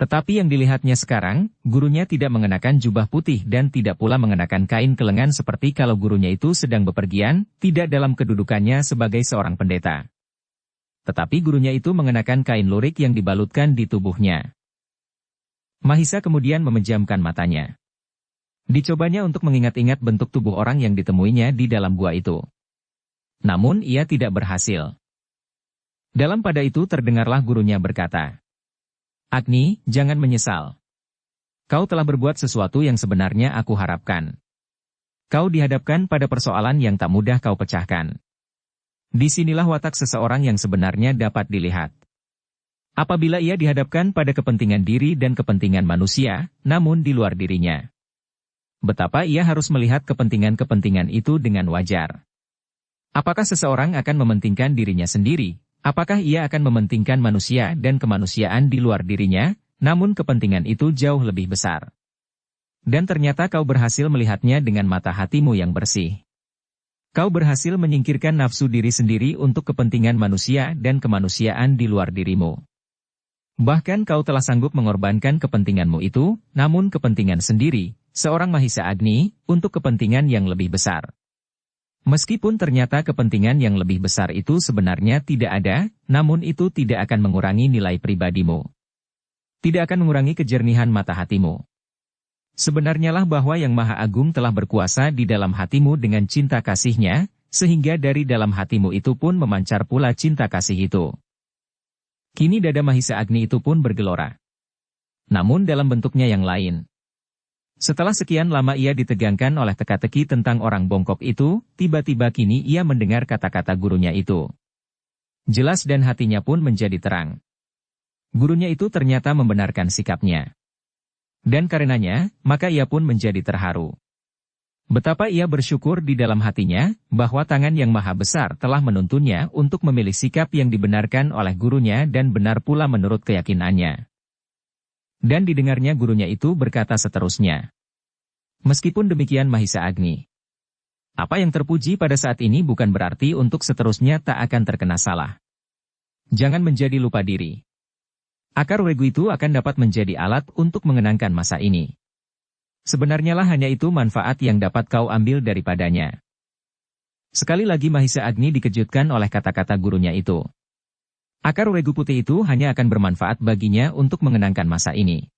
Tetapi yang dilihatnya sekarang, gurunya tidak mengenakan jubah putih dan tidak pula mengenakan kain kelengan seperti kalau gurunya itu sedang bepergian, tidak dalam kedudukannya sebagai seorang pendeta. Tetapi gurunya itu mengenakan kain lurik yang dibalutkan di tubuhnya. Mahisa kemudian memejamkan matanya. Dicobanya untuk mengingat-ingat bentuk tubuh orang yang ditemuinya di dalam gua itu. Namun ia tidak berhasil. Dalam pada itu terdengarlah gurunya berkata, "Agni, jangan menyesal. Kau telah berbuat sesuatu yang sebenarnya aku harapkan. Kau dihadapkan pada persoalan yang tak mudah kau pecahkan. Disinilah watak seseorang yang sebenarnya dapat dilihat. Apabila ia dihadapkan pada kepentingan diri dan kepentingan manusia, namun di luar dirinya. Betapa ia harus melihat kepentingan-kepentingan itu dengan wajar. Apakah seseorang akan mementingkan dirinya sendiri? Apakah ia akan mementingkan manusia dan kemanusiaan di luar dirinya? Namun kepentingan itu jauh lebih besar. Dan ternyata kau berhasil melihatnya dengan mata hatimu yang bersih. Kau berhasil menyingkirkan nafsu diri sendiri untuk kepentingan manusia dan kemanusiaan di luar dirimu. Bahkan kau telah sanggup mengorbankan kepentinganmu itu, namun kepentingan sendiri, seorang Mahisa Agni, untuk kepentingan yang lebih besar. Meskipun ternyata kepentingan yang lebih besar itu sebenarnya tidak ada, namun itu tidak akan mengurangi nilai pribadimu. Tidak akan mengurangi kejernihan mata hatimu. Sebenarnya lah bahwa Yang Maha Agung telah berkuasa di dalam hatimu dengan cinta kasih-Nya, sehingga dari dalam hatimu itu pun memancar pula cinta kasih itu. Kini dada Mahisa Agni itu pun bergelora. Namun dalam bentuknya yang lain. Setelah sekian lama ia ditegangkan oleh teka-teki tentang orang bongkok itu, tiba-tiba kini ia mendengar kata-kata gurunya itu. Jelas dan hatinya pun menjadi terang. Gurunya itu ternyata membenarkan sikapnya. Dan karenanya, maka ia pun menjadi terharu. Betapa ia bersyukur di dalam hatinya, bahwa tangan yang maha besar telah menuntunnya untuk memilih sikap yang dibenarkan oleh gurunya dan benar pula menurut keyakinannya. Dan didengarnya gurunya itu berkata seterusnya. Meskipun demikian Mahisa Agni. Apa yang terpuji pada saat ini bukan berarti untuk seterusnya tak akan terkena salah. Jangan menjadi lupa diri. Akar regu itu akan dapat menjadi alat untuk mengenangkan masa ini. Sebenarnya lah hanya itu manfaat yang dapat kau ambil daripadanya. Sekali lagi Mahisa Agni dikejutkan oleh kata-kata gurunya itu. Akar regu putih itu hanya akan bermanfaat baginya untuk mengenangkan masa ini.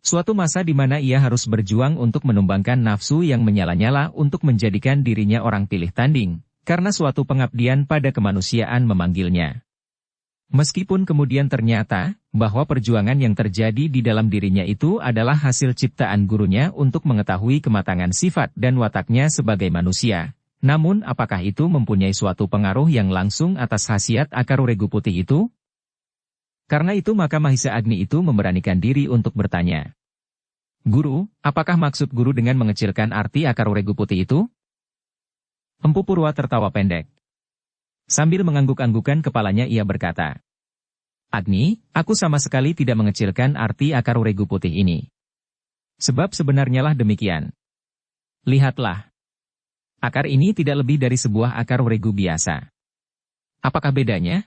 Suatu masa di mana ia harus berjuang untuk menumbangkan nafsu yang menyala-nyala untuk menjadikan dirinya orang pilih tanding, karena suatu pengabdian pada kemanusiaan memanggilnya. Meskipun kemudian ternyata, bahwa perjuangan yang terjadi di dalam dirinya itu adalah hasil ciptaan gurunya untuk mengetahui kematangan sifat dan wataknya sebagai manusia. Namun apakah itu mempunyai suatu pengaruh yang langsung atas khasiat akar regu putih itu? Karena itu maka Mahisa Agni itu memberanikan diri untuk bertanya. Guru, apakah maksud guru dengan mengecilkan arti akar regu putih itu? Empu Purwa tertawa pendek. Sambil mengangguk-anggukan kepalanya ia berkata. Agni, aku sama sekali tidak mengecilkan arti akar regu putih ini. Sebab sebenarnya lah demikian. Lihatlah. Akar ini tidak lebih dari sebuah akar regu biasa. Apakah bedanya?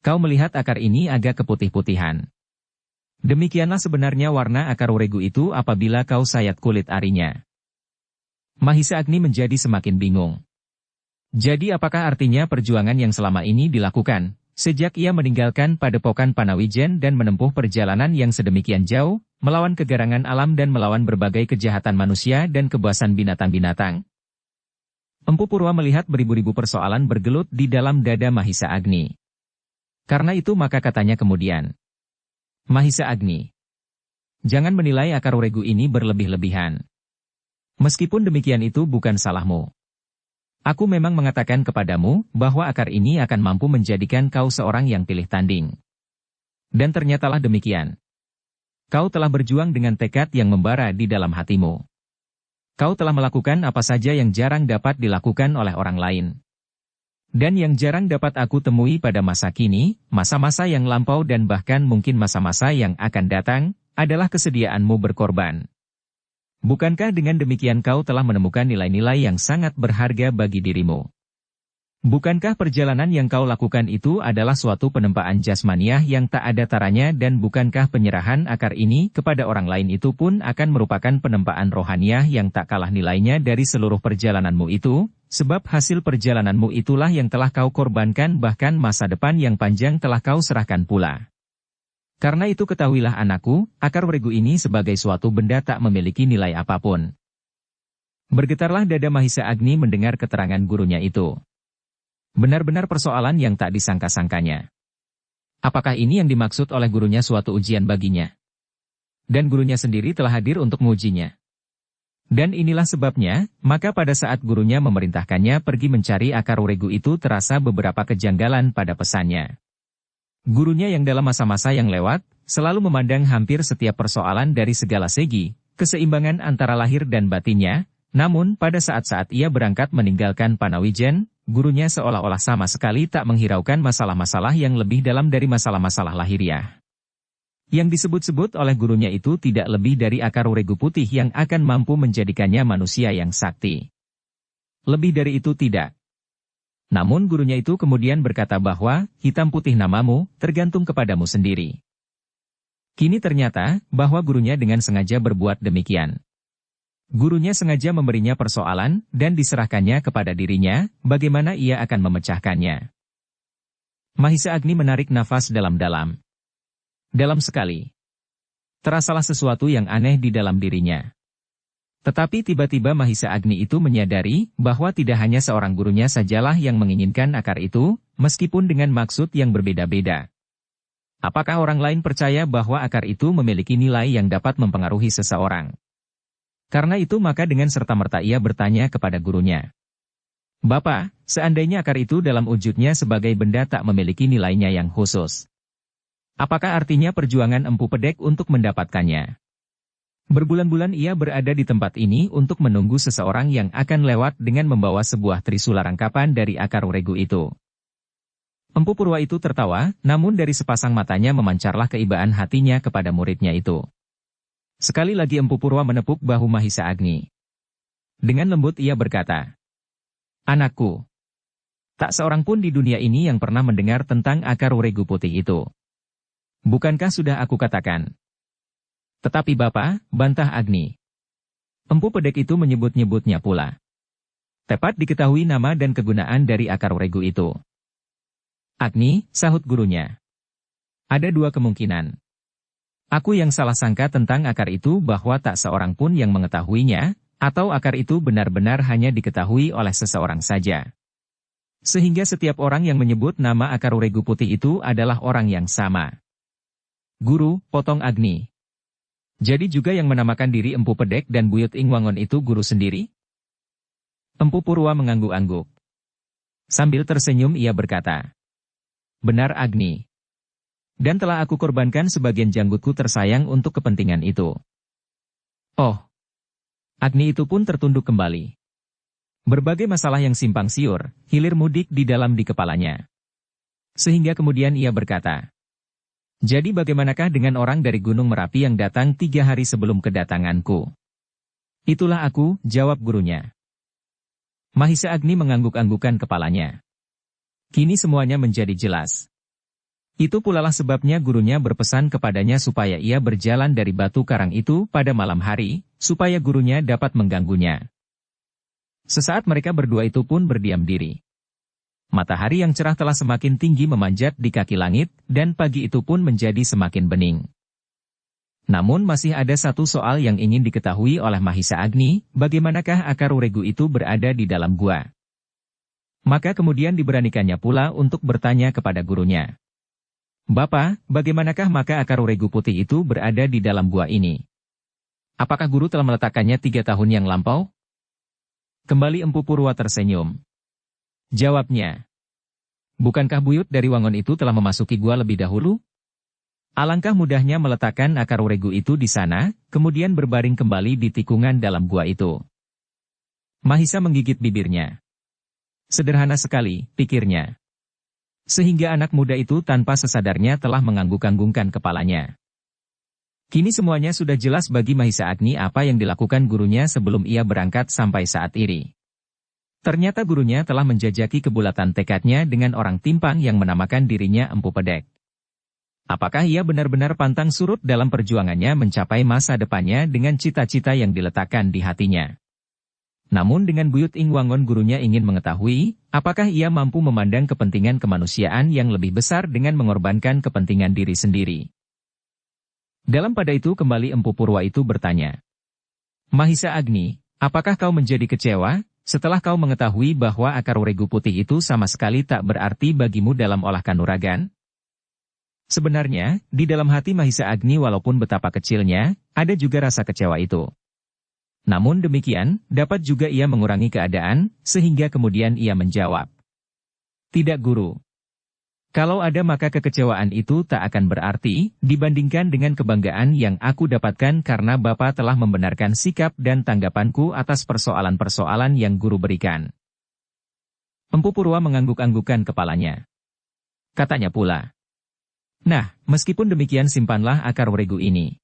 Kau melihat akar ini agak keputih-putihan. Demikianlah sebenarnya warna akar regu itu apabila kau sayat kulit arinya. Mahisa Agni menjadi semakin bingung. Jadi apakah artinya perjuangan yang selama ini dilakukan, sejak ia meninggalkan Padepokan Panawijen dan menempuh perjalanan yang sedemikian jauh, melawan kegarangan alam dan melawan berbagai kejahatan manusia dan kebuasan binatang-binatang? Empu Purwa melihat beribu-ribu persoalan bergelut di dalam dada Mahisa Agni. Karena itu maka katanya kemudian. Mahisa Agni. Jangan menilai akar regu ini berlebih-lebihan. Meskipun demikian itu bukan salahmu. Aku memang mengatakan kepadamu bahwa akar ini akan mampu menjadikan kau seorang yang pilih tanding. Dan ternyatalah demikian. Kau telah berjuang dengan tekad yang membara di dalam hatimu. Kau telah melakukan apa saja yang jarang dapat dilakukan oleh orang lain. Dan yang jarang dapat aku temui pada masa kini, masa-masa yang lampau dan bahkan mungkin masa-masa yang akan datang, adalah kesediaanmu berkorban. Bukankah dengan demikian kau telah menemukan nilai-nilai yang sangat berharga bagi dirimu? Bukankah perjalanan yang kau lakukan itu adalah suatu penempaan jasmaniah yang tak ada taranya dan bukankah penyerahan akar ini kepada orang lain itu pun akan merupakan penempaan rohaniah yang tak kalah nilainya dari seluruh perjalananmu itu, sebab hasil perjalananmu itulah yang telah kau korbankan bahkan masa depan yang panjang telah kau serahkan pula. Karena itu ketahuilah anakku, akar regu ini sebagai suatu benda tak memiliki nilai apapun. Bergetarlah dada Mahisa Agni mendengar keterangan gurunya itu. Benar-benar persoalan yang tak disangka-sangkanya. Apakah ini yang dimaksud oleh gurunya suatu ujian baginya? Dan gurunya sendiri telah hadir untuk mengujinya. Dan inilah sebabnya, maka pada saat gurunya memerintahkannya pergi mencari akar regu itu terasa beberapa kejanggalan pada pesannya. Gurunya yang dalam masa-masa yang lewat, selalu memandang hampir setiap persoalan dari segala segi, keseimbangan antara lahir dan batinnya, namun pada saat-saat ia berangkat meninggalkan Panawijen, gurunya seolah-olah sama sekali tak menghiraukan masalah-masalah yang lebih dalam dari masalah-masalah lahiriah. Yang disebut-sebut oleh gurunya itu tidak lebih dari akar regu putih yang akan mampu menjadikannya manusia yang sakti. Lebih dari itu tidak. Namun gurunya itu kemudian berkata bahwa, hitam putih namamu, tergantung kepadamu sendiri. Kini ternyata, bahwa gurunya dengan sengaja berbuat demikian. Gurunya sengaja memberinya persoalan, dan diserahkannya kepada dirinya, bagaimana ia akan memecahkannya. Mahisa Agni menarik nafas dalam-dalam. Dalam sekali. Terasalah sesuatu yang aneh di dalam dirinya. Tetapi tiba-tiba Mahisa Agni itu menyadari bahwa tidak hanya seorang gurunya sajalah yang menginginkan akar itu, meskipun dengan maksud yang berbeda-beda. Apakah orang lain percaya bahwa akar itu memiliki nilai yang dapat mempengaruhi seseorang? Karena itu maka dengan serta-merta ia bertanya kepada gurunya. Bapak, seandainya akar itu dalam wujudnya sebagai benda tak memiliki nilainya yang khusus. Apakah artinya perjuangan Empu Pedek untuk mendapatkannya? Berbulan-bulan ia berada di tempat ini untuk menunggu seseorang yang akan lewat dengan membawa sebuah trisula rangkapan dari akar regu itu. Empu Purwa itu tertawa, namun dari sepasang matanya memancarlah keibaan hatinya kepada muridnya itu. Sekali lagi Empu Purwa menepuk bahu Mahisa Agni. Dengan lembut ia berkata, Anakku, tak seorang pun di dunia ini yang pernah mendengar tentang akar regu putih itu. Bukankah sudah aku katakan? Tetapi Bapak, bantah Agni. Empu Pedek itu menyebut-nyebutnya pula. Tepat diketahui nama dan kegunaan dari akar regu itu. Agni, sahut gurunya. Ada dua kemungkinan. Aku yang salah sangka tentang akar itu bahwa tak seorang pun yang mengetahuinya, atau akar itu benar-benar hanya diketahui oleh seseorang saja. Sehingga setiap orang yang menyebut nama akar regu putih itu adalah orang yang sama. Guru, potong Agni. Jadi juga yang menamakan diri Empu Pedek dan Buyut Ing Wangon itu guru sendiri? Empu Purwa mengangguk-angguk. Sambil tersenyum ia berkata, Benar Agni. Dan telah aku korbankan sebagian janggutku tersayang untuk kepentingan itu. Oh. Agni itu pun tertunduk kembali. Berbagai masalah yang simpang siur, hilir mudik di dalam di kepalanya. Sehingga kemudian ia berkata, Jadi bagaimanakah dengan orang dari Gunung Merapi yang datang 3 hari sebelum kedatanganku? Itulah aku, jawab gurunya. Mahisa Agni mengangguk-anggukan kepalanya. Kini semuanya menjadi jelas. Itu pulalah sebabnya gurunya berpesan kepadanya supaya ia berjalan dari batu karang itu pada malam hari, supaya gurunya dapat mengganggunya. Sesaat mereka berdua itu pun berdiam diri. Matahari yang cerah telah semakin tinggi memanjat di kaki langit, dan pagi itu pun menjadi semakin bening. Namun masih ada satu soal yang ingin diketahui oleh Mahisa Agni, bagaimanakah akar regu itu berada di dalam gua. Maka kemudian diberanikannya pula untuk bertanya kepada gurunya. Bapak, bagaimanakah maka akar regu putih itu berada di dalam gua ini? Apakah guru telah meletakkannya 3 tahun yang lampau? Kembali Empu Purwa tersenyum. Jawabnya, bukankah Buyut dari Wangon itu telah memasuki gua lebih dahulu? Alangkah mudahnya meletakkan akar regu itu di sana, kemudian berbaring kembali di tikungan dalam gua itu. Mahisa menggigit bibirnya. Sederhana sekali, pikirnya. Sehingga anak muda itu tanpa sesadarnya telah mengangguk-anggungkan kepalanya. Kini semuanya sudah jelas bagi Mahisa Agni apa yang dilakukan gurunya sebelum ia berangkat sampai saat ini. Ternyata gurunya telah menjajaki kebulatan tekadnya dengan orang timpang yang menamakan dirinya Empu Pedek. Apakah ia benar-benar pantang surut dalam perjuangannya mencapai masa depannya dengan cita-cita yang diletakkan di hatinya? Namun dengan Buyut Ing Wangon gurunya ingin mengetahui, apakah ia mampu memandang kepentingan kemanusiaan yang lebih besar dengan mengorbankan kepentingan diri sendiri. Dalam pada itu kembali Empu Purwa itu bertanya. Mahisa Agni, apakah kau menjadi kecewa, setelah kau mengetahui bahwa akar regu putih itu sama sekali tak berarti bagimu dalam olah kanuragan? Sebenarnya, di dalam hati Mahisa Agni walaupun betapa kecilnya, ada juga rasa kecewa itu. Namun demikian, dapat juga ia mengurangi keadaan, sehingga kemudian ia menjawab. Tidak guru. Kalau ada maka kekecewaan itu tak akan berarti, dibandingkan dengan kebanggaan yang aku dapatkan karena Bapak telah membenarkan sikap dan tanggapanku atas persoalan-persoalan yang guru berikan. Empu Purwa mengangguk-anggukkan kepalanya. Katanya pula. Nah, meskipun demikian simpanlah akar regu ini.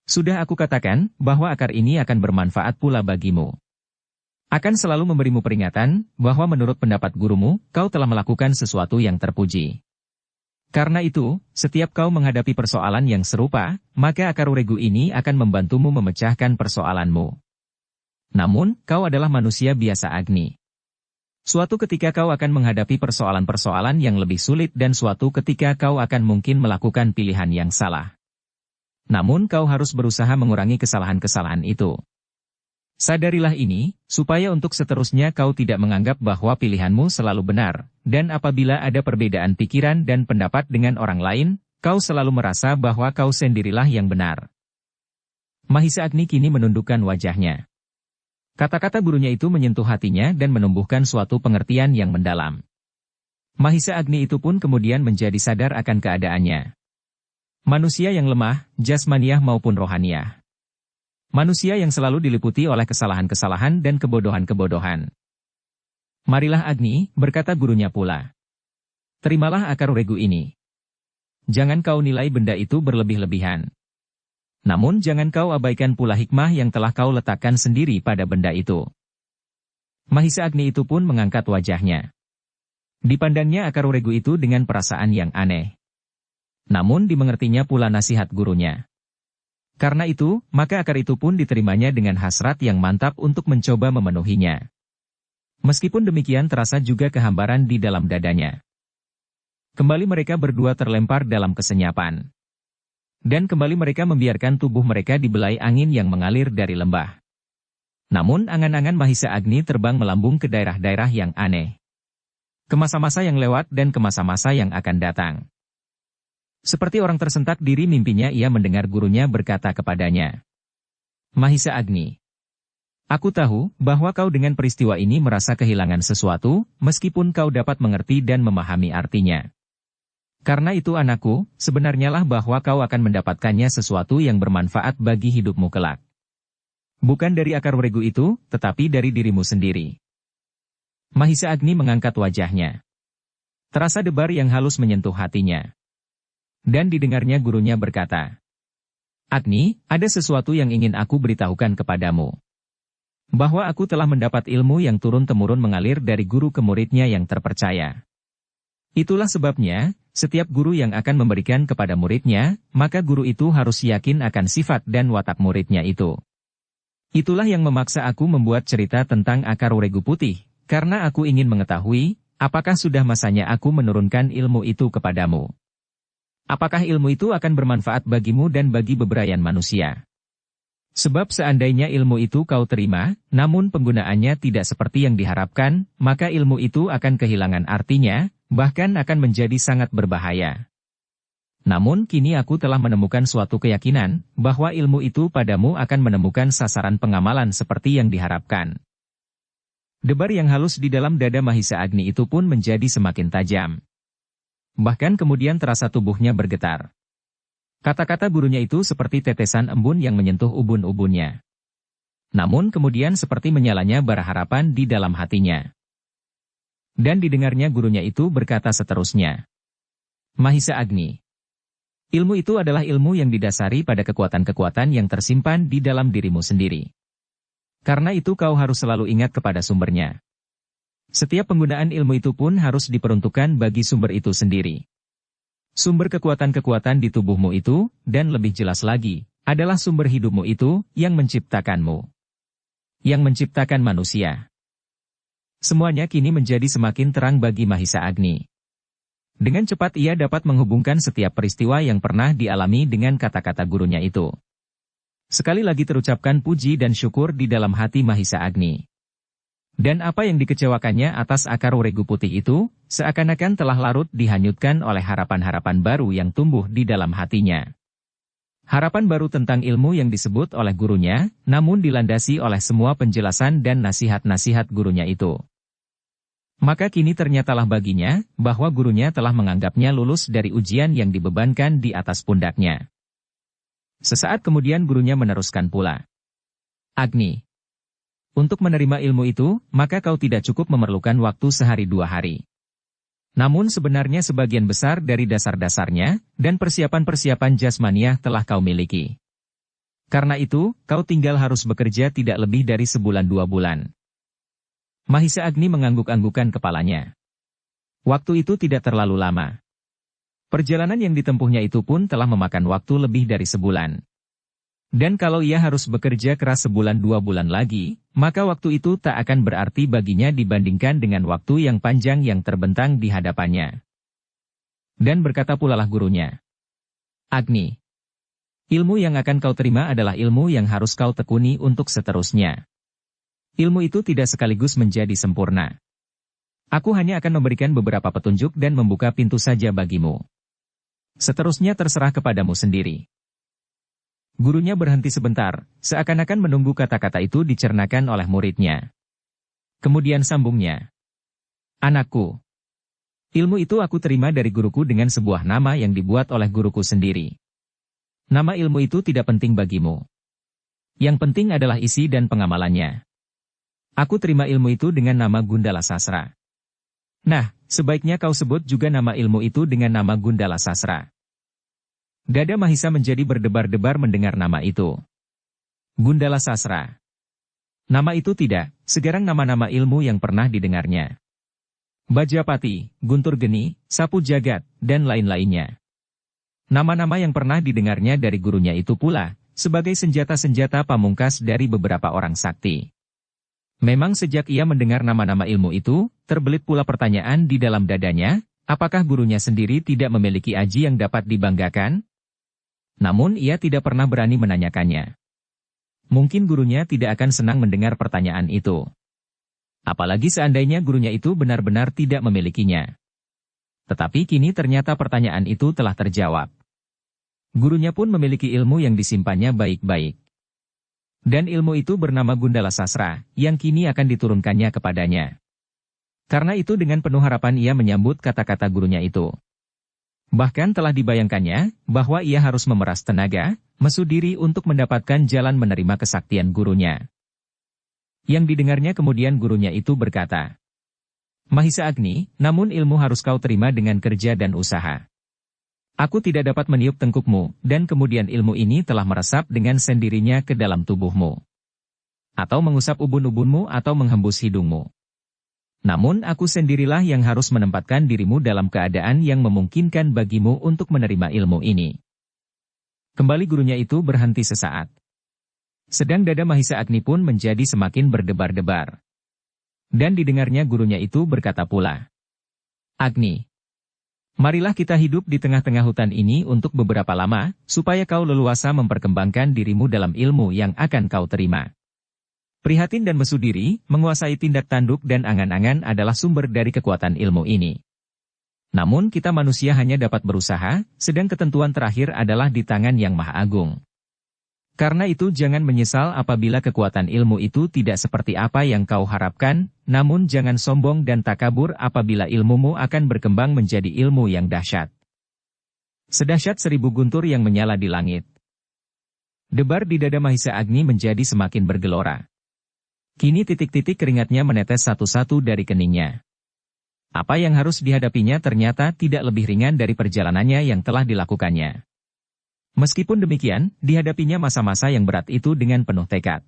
Sudah aku katakan, bahwa akar ini akan bermanfaat pula bagimu. Akan selalu memberimu peringatan, bahwa menurut pendapat gurumu, kau telah melakukan sesuatu yang terpuji. Karena itu, setiap kau menghadapi persoalan yang serupa, maka akar regu ini akan membantumu memecahkan persoalanmu. Namun, kau adalah manusia biasa Agni. Suatu ketika kau akan menghadapi persoalan-persoalan yang lebih sulit dan suatu ketika kau akan mungkin melakukan pilihan yang salah. Namun kau harus berusaha mengurangi kesalahan-kesalahan itu. Sadarilah ini, supaya untuk seterusnya kau tidak menganggap bahwa pilihanmu selalu benar, dan apabila ada perbedaan pikiran dan pendapat dengan orang lain, kau selalu merasa bahwa kau sendirilah yang benar. Mahisa Agni kini menundukkan wajahnya. Kata-kata gurunya itu menyentuh hatinya dan menumbuhkan suatu pengertian yang mendalam. Mahisa Agni itu pun kemudian menjadi sadar akan keadaannya. Manusia yang lemah, jasmaniah maupun rohaniah. Manusia yang selalu diliputi oleh kesalahan-kesalahan dan kebodohan-kebodohan. Marilah Agni, berkata gurunya pula. Terimalah akar regu ini. Jangan kau nilai benda itu berlebih-lebihan. Namun jangan kau abaikan pula hikmah yang telah kau letakkan sendiri pada benda itu. Mahisa Agni itu pun mengangkat wajahnya. Dipandangnya akar regu itu dengan perasaan yang aneh. Namun dimengertinya pula nasihat gurunya. Karena itu, maka akar itu pun diterimanya dengan hasrat yang mantap untuk mencoba memenuhinya. Meskipun demikian terasa juga kehambaran di dalam dadanya. Kembali mereka berdua terlempar dalam kesenyapan. Dan kembali mereka membiarkan tubuh mereka dibelai angin yang mengalir dari lembah. Namun angan-angan Mahisa Agni terbang melambung ke daerah-daerah yang aneh. Ke masa-masa yang lewat dan ke masa-masa yang akan datang. Seperti orang tersentak diri mimpinya ia mendengar gurunya berkata kepadanya. Mahisa Agni. Aku tahu bahwa kau dengan peristiwa ini merasa kehilangan sesuatu, meskipun kau dapat mengerti dan memahami artinya. Karena itu anakku, sebenarnya lah bahwa kau akan mendapatkannya sesuatu yang bermanfaat bagi hidupmu kelak. Bukan dari akar regu itu, tetapi dari dirimu sendiri. Mahisa Agni mengangkat wajahnya. Terasa debar yang halus menyentuh hatinya. Dan didengarnya gurunya berkata, Agni, ada sesuatu yang ingin aku beritahukan kepadamu. Bahwa aku telah mendapat ilmu yang turun-temurun mengalir dari guru ke muridnya yang terpercaya. Itulah sebabnya, setiap guru yang akan memberikan kepada muridnya, maka guru itu harus yakin akan sifat dan watak muridnya itu. Itulah yang memaksa aku membuat cerita tentang akar regu putih, karena aku ingin mengetahui, apakah sudah masanya aku menurunkan ilmu itu kepadamu. Apakah ilmu itu akan bermanfaat bagimu dan bagi beberapa manusia? Sebab seandainya ilmu itu kau terima, namun penggunaannya tidak seperti yang diharapkan, maka ilmu itu akan kehilangan artinya, bahkan akan menjadi sangat berbahaya. Namun kini aku telah menemukan suatu keyakinan, bahwa ilmu itu padamu akan menemukan sasaran pengamalan seperti yang diharapkan. Debar yang halus di dalam dada Mahisa Agni itu pun menjadi semakin tajam. Bahkan kemudian terasa tubuhnya bergetar. Kata-kata gurunya itu seperti tetesan embun yang menyentuh ubun-ubunnya. Namun kemudian seperti menyalanya bara harapan di dalam hatinya. Dan didengarnya gurunya itu berkata seterusnya. Mahisa Agni. Ilmu itu adalah ilmu yang didasari pada kekuatan-kekuatan yang tersimpan di dalam dirimu sendiri. Karena itu kau harus selalu ingat kepada sumbernya. Setiap penggunaan ilmu itu pun harus diperuntukkan bagi sumber itu sendiri. Sumber kekuatan-kekuatan di tubuhmu itu, dan lebih jelas lagi, adalah sumber hidupmu itu, yang menciptakanmu. Yang menciptakan manusia. Semuanya kini menjadi semakin terang bagi Mahisa Agni. Dengan cepat ia dapat menghubungkan setiap peristiwa yang pernah dialami dengan kata-kata gurunya itu. Sekali lagi terucapkan puji dan syukur di dalam hati Mahisa Agni. Dan apa yang dikecewakannya atas akar regu putih itu, seakan-akan telah larut dihanyutkan oleh harapan-harapan baru yang tumbuh di dalam hatinya. Harapan baru tentang ilmu yang disebut oleh gurunya, namun dilandasi oleh semua penjelasan dan nasihat-nasihat gurunya itu. Maka kini ternyatalah baginya, bahwa gurunya telah menganggapnya lulus dari ujian yang dibebankan di atas pundaknya. Sesaat kemudian gurunya meneruskan pula. Agni, untuk menerima ilmu itu, maka kau tidak cukup memerlukan waktu sehari 2 hari. Namun sebenarnya sebagian besar dari dasar-dasarnya, dan persiapan-persiapan jasmaniah telah kau miliki. Karena itu, kau tinggal harus bekerja tidak lebih dari 1-2 bulan. Mahisa Agni mengangguk-anggukan kepalanya. Waktu itu tidak terlalu lama. Perjalanan yang ditempuhnya itu pun telah memakan waktu lebih dari sebulan. Dan kalau ia harus bekerja keras 1-2 bulan lagi, maka waktu itu tak akan berarti baginya dibandingkan dengan waktu yang panjang yang terbentang di hadapannya. Dan berkata pula lah gurunya. Agni, ilmu yang akan kau terima adalah ilmu yang harus kau tekuni untuk seterusnya. Ilmu itu tidak sekaligus menjadi sempurna. Aku hanya akan memberikan beberapa petunjuk dan membuka pintu saja bagimu. Seterusnya terserah kepadamu sendiri. Gurunya berhenti sebentar, seakan-akan menunggu kata-kata itu dicernakan oleh muridnya. Kemudian sambungnya. Anakku, ilmu itu aku terima dari guruku dengan sebuah nama yang dibuat oleh guruku sendiri. Nama ilmu itu tidak penting bagimu. Yang penting adalah isi dan pengamalannya. Aku terima ilmu itu dengan nama Gundala Sasra. Nah, sebaiknya kau sebut juga nama ilmu itu dengan nama Gundala Sasra. Dada Mahisa menjadi berdebar-debar mendengar nama itu. Gundala Sasra. Nama itu tidak segarang nama-nama ilmu yang pernah didengarnya. Bajapati, Guntur Geni, Sapu Jagat, dan lain-lainnya. Nama-nama yang pernah didengarnya dari gurunya itu pula, sebagai senjata-senjata pamungkas dari beberapa orang sakti. Memang sejak ia mendengar nama-nama ilmu itu, terbelit pula pertanyaan di dalam dadanya, apakah gurunya sendiri tidak memiliki aji yang dapat dibanggakan? Namun ia tidak pernah berani menanyakannya. Mungkin gurunya tidak akan senang mendengar pertanyaan itu. Apalagi seandainya gurunya itu benar-benar tidak memilikinya. Tetapi kini ternyata pertanyaan itu telah terjawab. Gurunya pun memiliki ilmu yang disimpannya baik-baik. Dan ilmu itu bernama Gundala Sasra, yang kini akan diturunkannya kepadanya. Karena itu dengan penuh harapan ia menyambut kata-kata gurunya itu. Bahkan telah dibayangkannya, bahwa ia harus memeras tenaga, mesu diri untuk mendapatkan jalan menerima kesaktian gurunya. Yang didengarnya kemudian gurunya itu berkata, Mahisa Agni, namun ilmu harus kau terima dengan kerja dan usaha. Aku tidak dapat meniup tengkukmu, dan kemudian ilmu ini telah meresap dengan sendirinya ke dalam tubuhmu. Atau mengusap ubun-ubunmu atau menghembus hidungmu. Namun aku sendirilah yang harus menempatkan dirimu dalam keadaan yang memungkinkan bagimu untuk menerima ilmu ini. Kembali gurunya itu berhenti sesaat. Sedang dada Mahisa Agni pun menjadi semakin berdebar-debar. Dan didengarnya gurunya itu berkata pula, Agni, marilah kita hidup di tengah-tengah hutan ini untuk beberapa lama, supaya kau leluasa memperkembangkan dirimu dalam ilmu yang akan kau terima. Prihatin dan mesu diri, menguasai tindak tanduk dan angan-angan adalah sumber dari kekuatan ilmu ini. Namun kita manusia hanya dapat berusaha, sedang ketentuan terakhir adalah di tangan Yang Maha Agung. Karena itu jangan menyesal apabila kekuatan ilmu itu tidak seperti apa yang kau harapkan, namun jangan sombong dan takabur apabila ilmumu akan berkembang menjadi ilmu yang dahsyat. Sedahsyat 1000 guntur yang menyala di langit. Debar di dada Mahisa Agni menjadi semakin bergelora. Kini titik-titik keringatnya menetes satu-satu dari keningnya. Apa yang harus dihadapinya ternyata tidak lebih ringan dari perjalanannya yang telah dilakukannya. Meskipun demikian, dihadapinya masa-masa yang berat itu dengan penuh tekad.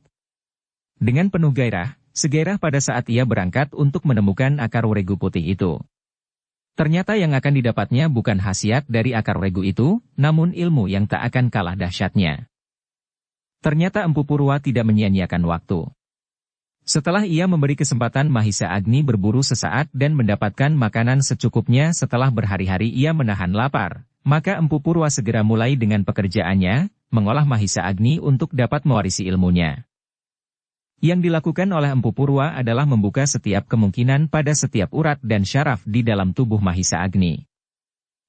Dengan penuh gairah, segairah pada saat ia berangkat untuk menemukan akar regu putih itu. Ternyata yang akan didapatnya bukan khasiat dari akar regu itu, namun ilmu yang tak akan kalah dahsyatnya. Ternyata Empu Purwa tidak menyia-nyiakan waktu. Setelah ia memberi kesempatan Mahisa Agni berburu sesaat dan mendapatkan makanan secukupnya setelah berhari-hari ia menahan lapar, maka Empu Purwa segera mulai dengan pekerjaannya, mengolah Mahisa Agni untuk dapat mewarisi ilmunya. Yang dilakukan oleh Empu Purwa adalah membuka setiap kemungkinan pada setiap urat dan syaraf di dalam tubuh Mahisa Agni.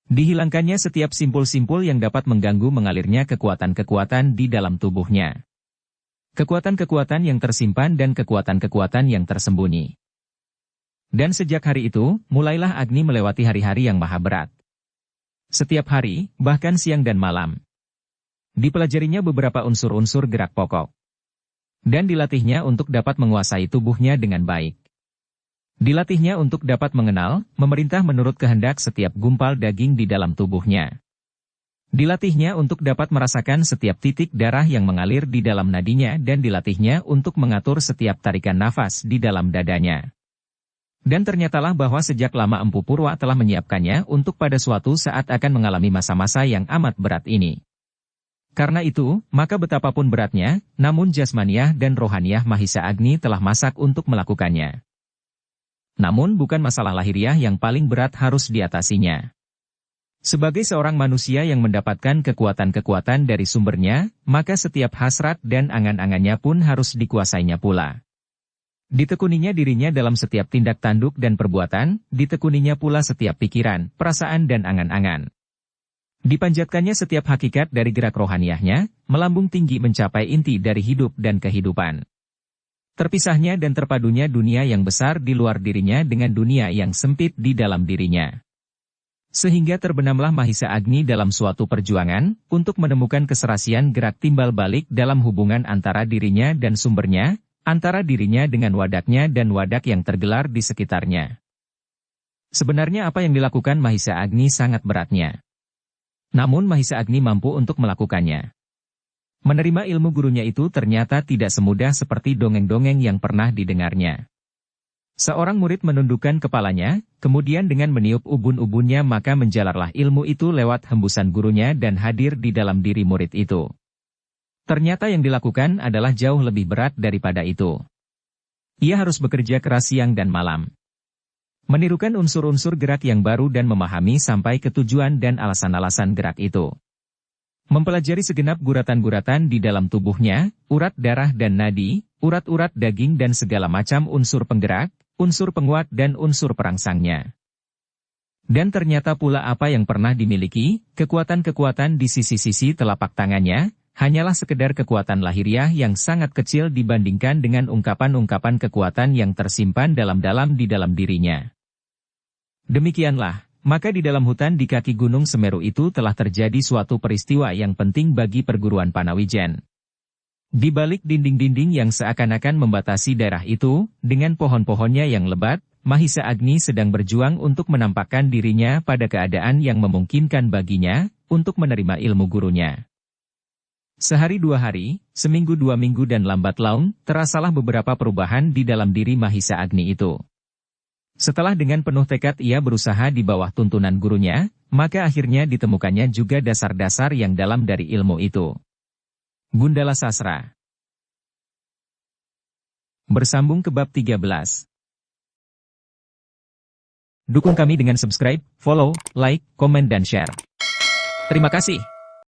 Dihilangkannya setiap simpul-simpul yang dapat mengganggu mengalirnya kekuatan-kekuatan di dalam tubuhnya. Kekuatan-kekuatan yang tersimpan dan kekuatan-kekuatan yang tersembunyi. Dan sejak hari itu, mulailah Agni melewati hari-hari yang maha berat. Setiap hari, bahkan siang dan malam. Dipelajarinya beberapa unsur-unsur gerak pokok. Dan dilatihnya untuk dapat menguasai tubuhnya dengan baik. Dilatihnya untuk dapat mengenal, memerintah menurut kehendak setiap gumpal daging di dalam tubuhnya. Dilatihnya untuk dapat merasakan setiap titik darah yang mengalir di dalam nadinya dan dilatihnya untuk mengatur setiap tarikan nafas di dalam dadanya. Dan ternyatalah bahwa sejak lama Empu Purwa telah menyiapkannya untuk pada suatu saat akan mengalami masa-masa yang amat berat ini. Karena itu, maka betapapun beratnya, namun jasmaniah dan rohaniah Mahisa Agni telah masak untuk melakukannya. Namun bukan masalah lahiriah yang paling berat harus diatasinya. Sebagai seorang manusia yang mendapatkan kekuatan-kekuatan dari sumbernya, maka setiap hasrat dan angan-angannya pun harus dikuasainya pula. Ditekuninya dirinya dalam setiap tindak tanduk dan perbuatan, ditekuninya pula setiap pikiran, perasaan dan angan-angan. Dipanjatkannya setiap hakikat dari gerak rohaniahnya, melambung tinggi mencapai inti dari hidup dan kehidupan. Terpisahnya dan terpadunya dunia yang besar di luar dirinya dengan dunia yang sempit di dalam dirinya. Sehingga terbenamlah Mahisa Agni dalam suatu perjuangan, untuk menemukan keserasian gerak timbal balik dalam hubungan antara dirinya dan sumbernya, antara dirinya dengan wadaknya dan wadak yang tergelar di sekitarnya. Sebenarnya apa yang dilakukan Mahisa Agni sangat beratnya. Namun Mahisa Agni mampu untuk melakukannya. Menerima ilmu gurunya itu ternyata tidak semudah seperti dongeng-dongeng yang pernah didengarnya. Seorang murid menundukkan kepalanya, kemudian dengan meniup ubun-ubunnya maka menjalarlah ilmu itu lewat hembusan gurunya dan hadir di dalam diri murid itu. Ternyata yang dilakukan adalah jauh lebih berat daripada itu. Ia harus bekerja keras siang dan malam. Menirukan unsur-unsur gerak yang baru dan memahami sampai ke tujuan dan alasan-alasan gerak itu. Mempelajari segenap guratan-guratan di dalam tubuhnya, urat darah dan nadi, urat-urat daging dan segala macam unsur penggerak, unsur penguat dan unsur perangsangnya. Dan ternyata pula apa yang pernah dimiliki, kekuatan-kekuatan di sisi-sisi telapak tangannya, hanyalah sekedar kekuatan lahiriah yang sangat kecil dibandingkan dengan ungkapan-ungkapan kekuatan yang tersimpan dalam-dalam di dalam dirinya. Demikianlah, maka di dalam hutan di kaki Gunung Semeru itu telah terjadi suatu peristiwa yang penting bagi perguruan Panawijen. Di balik dinding-dinding yang seakan-akan membatasi daerah itu, dengan pohon-pohonnya yang lebat, Mahisa Agni sedang berjuang untuk menampakkan dirinya pada keadaan yang memungkinkan baginya, untuk menerima ilmu gurunya. Sehari dua hari, seminggu dua minggu dan lambat laun, terasalah beberapa perubahan di dalam diri Mahisa Agni itu. Setelah dengan penuh tekad ia berusaha di bawah tuntunan gurunya, maka akhirnya ditemukannya juga dasar-dasar yang dalam dari ilmu itu. Gundala Sasra. Bersambung ke bab 13. Dukung kami dengan subscribe, follow, like, komen dan share. Terima kasih.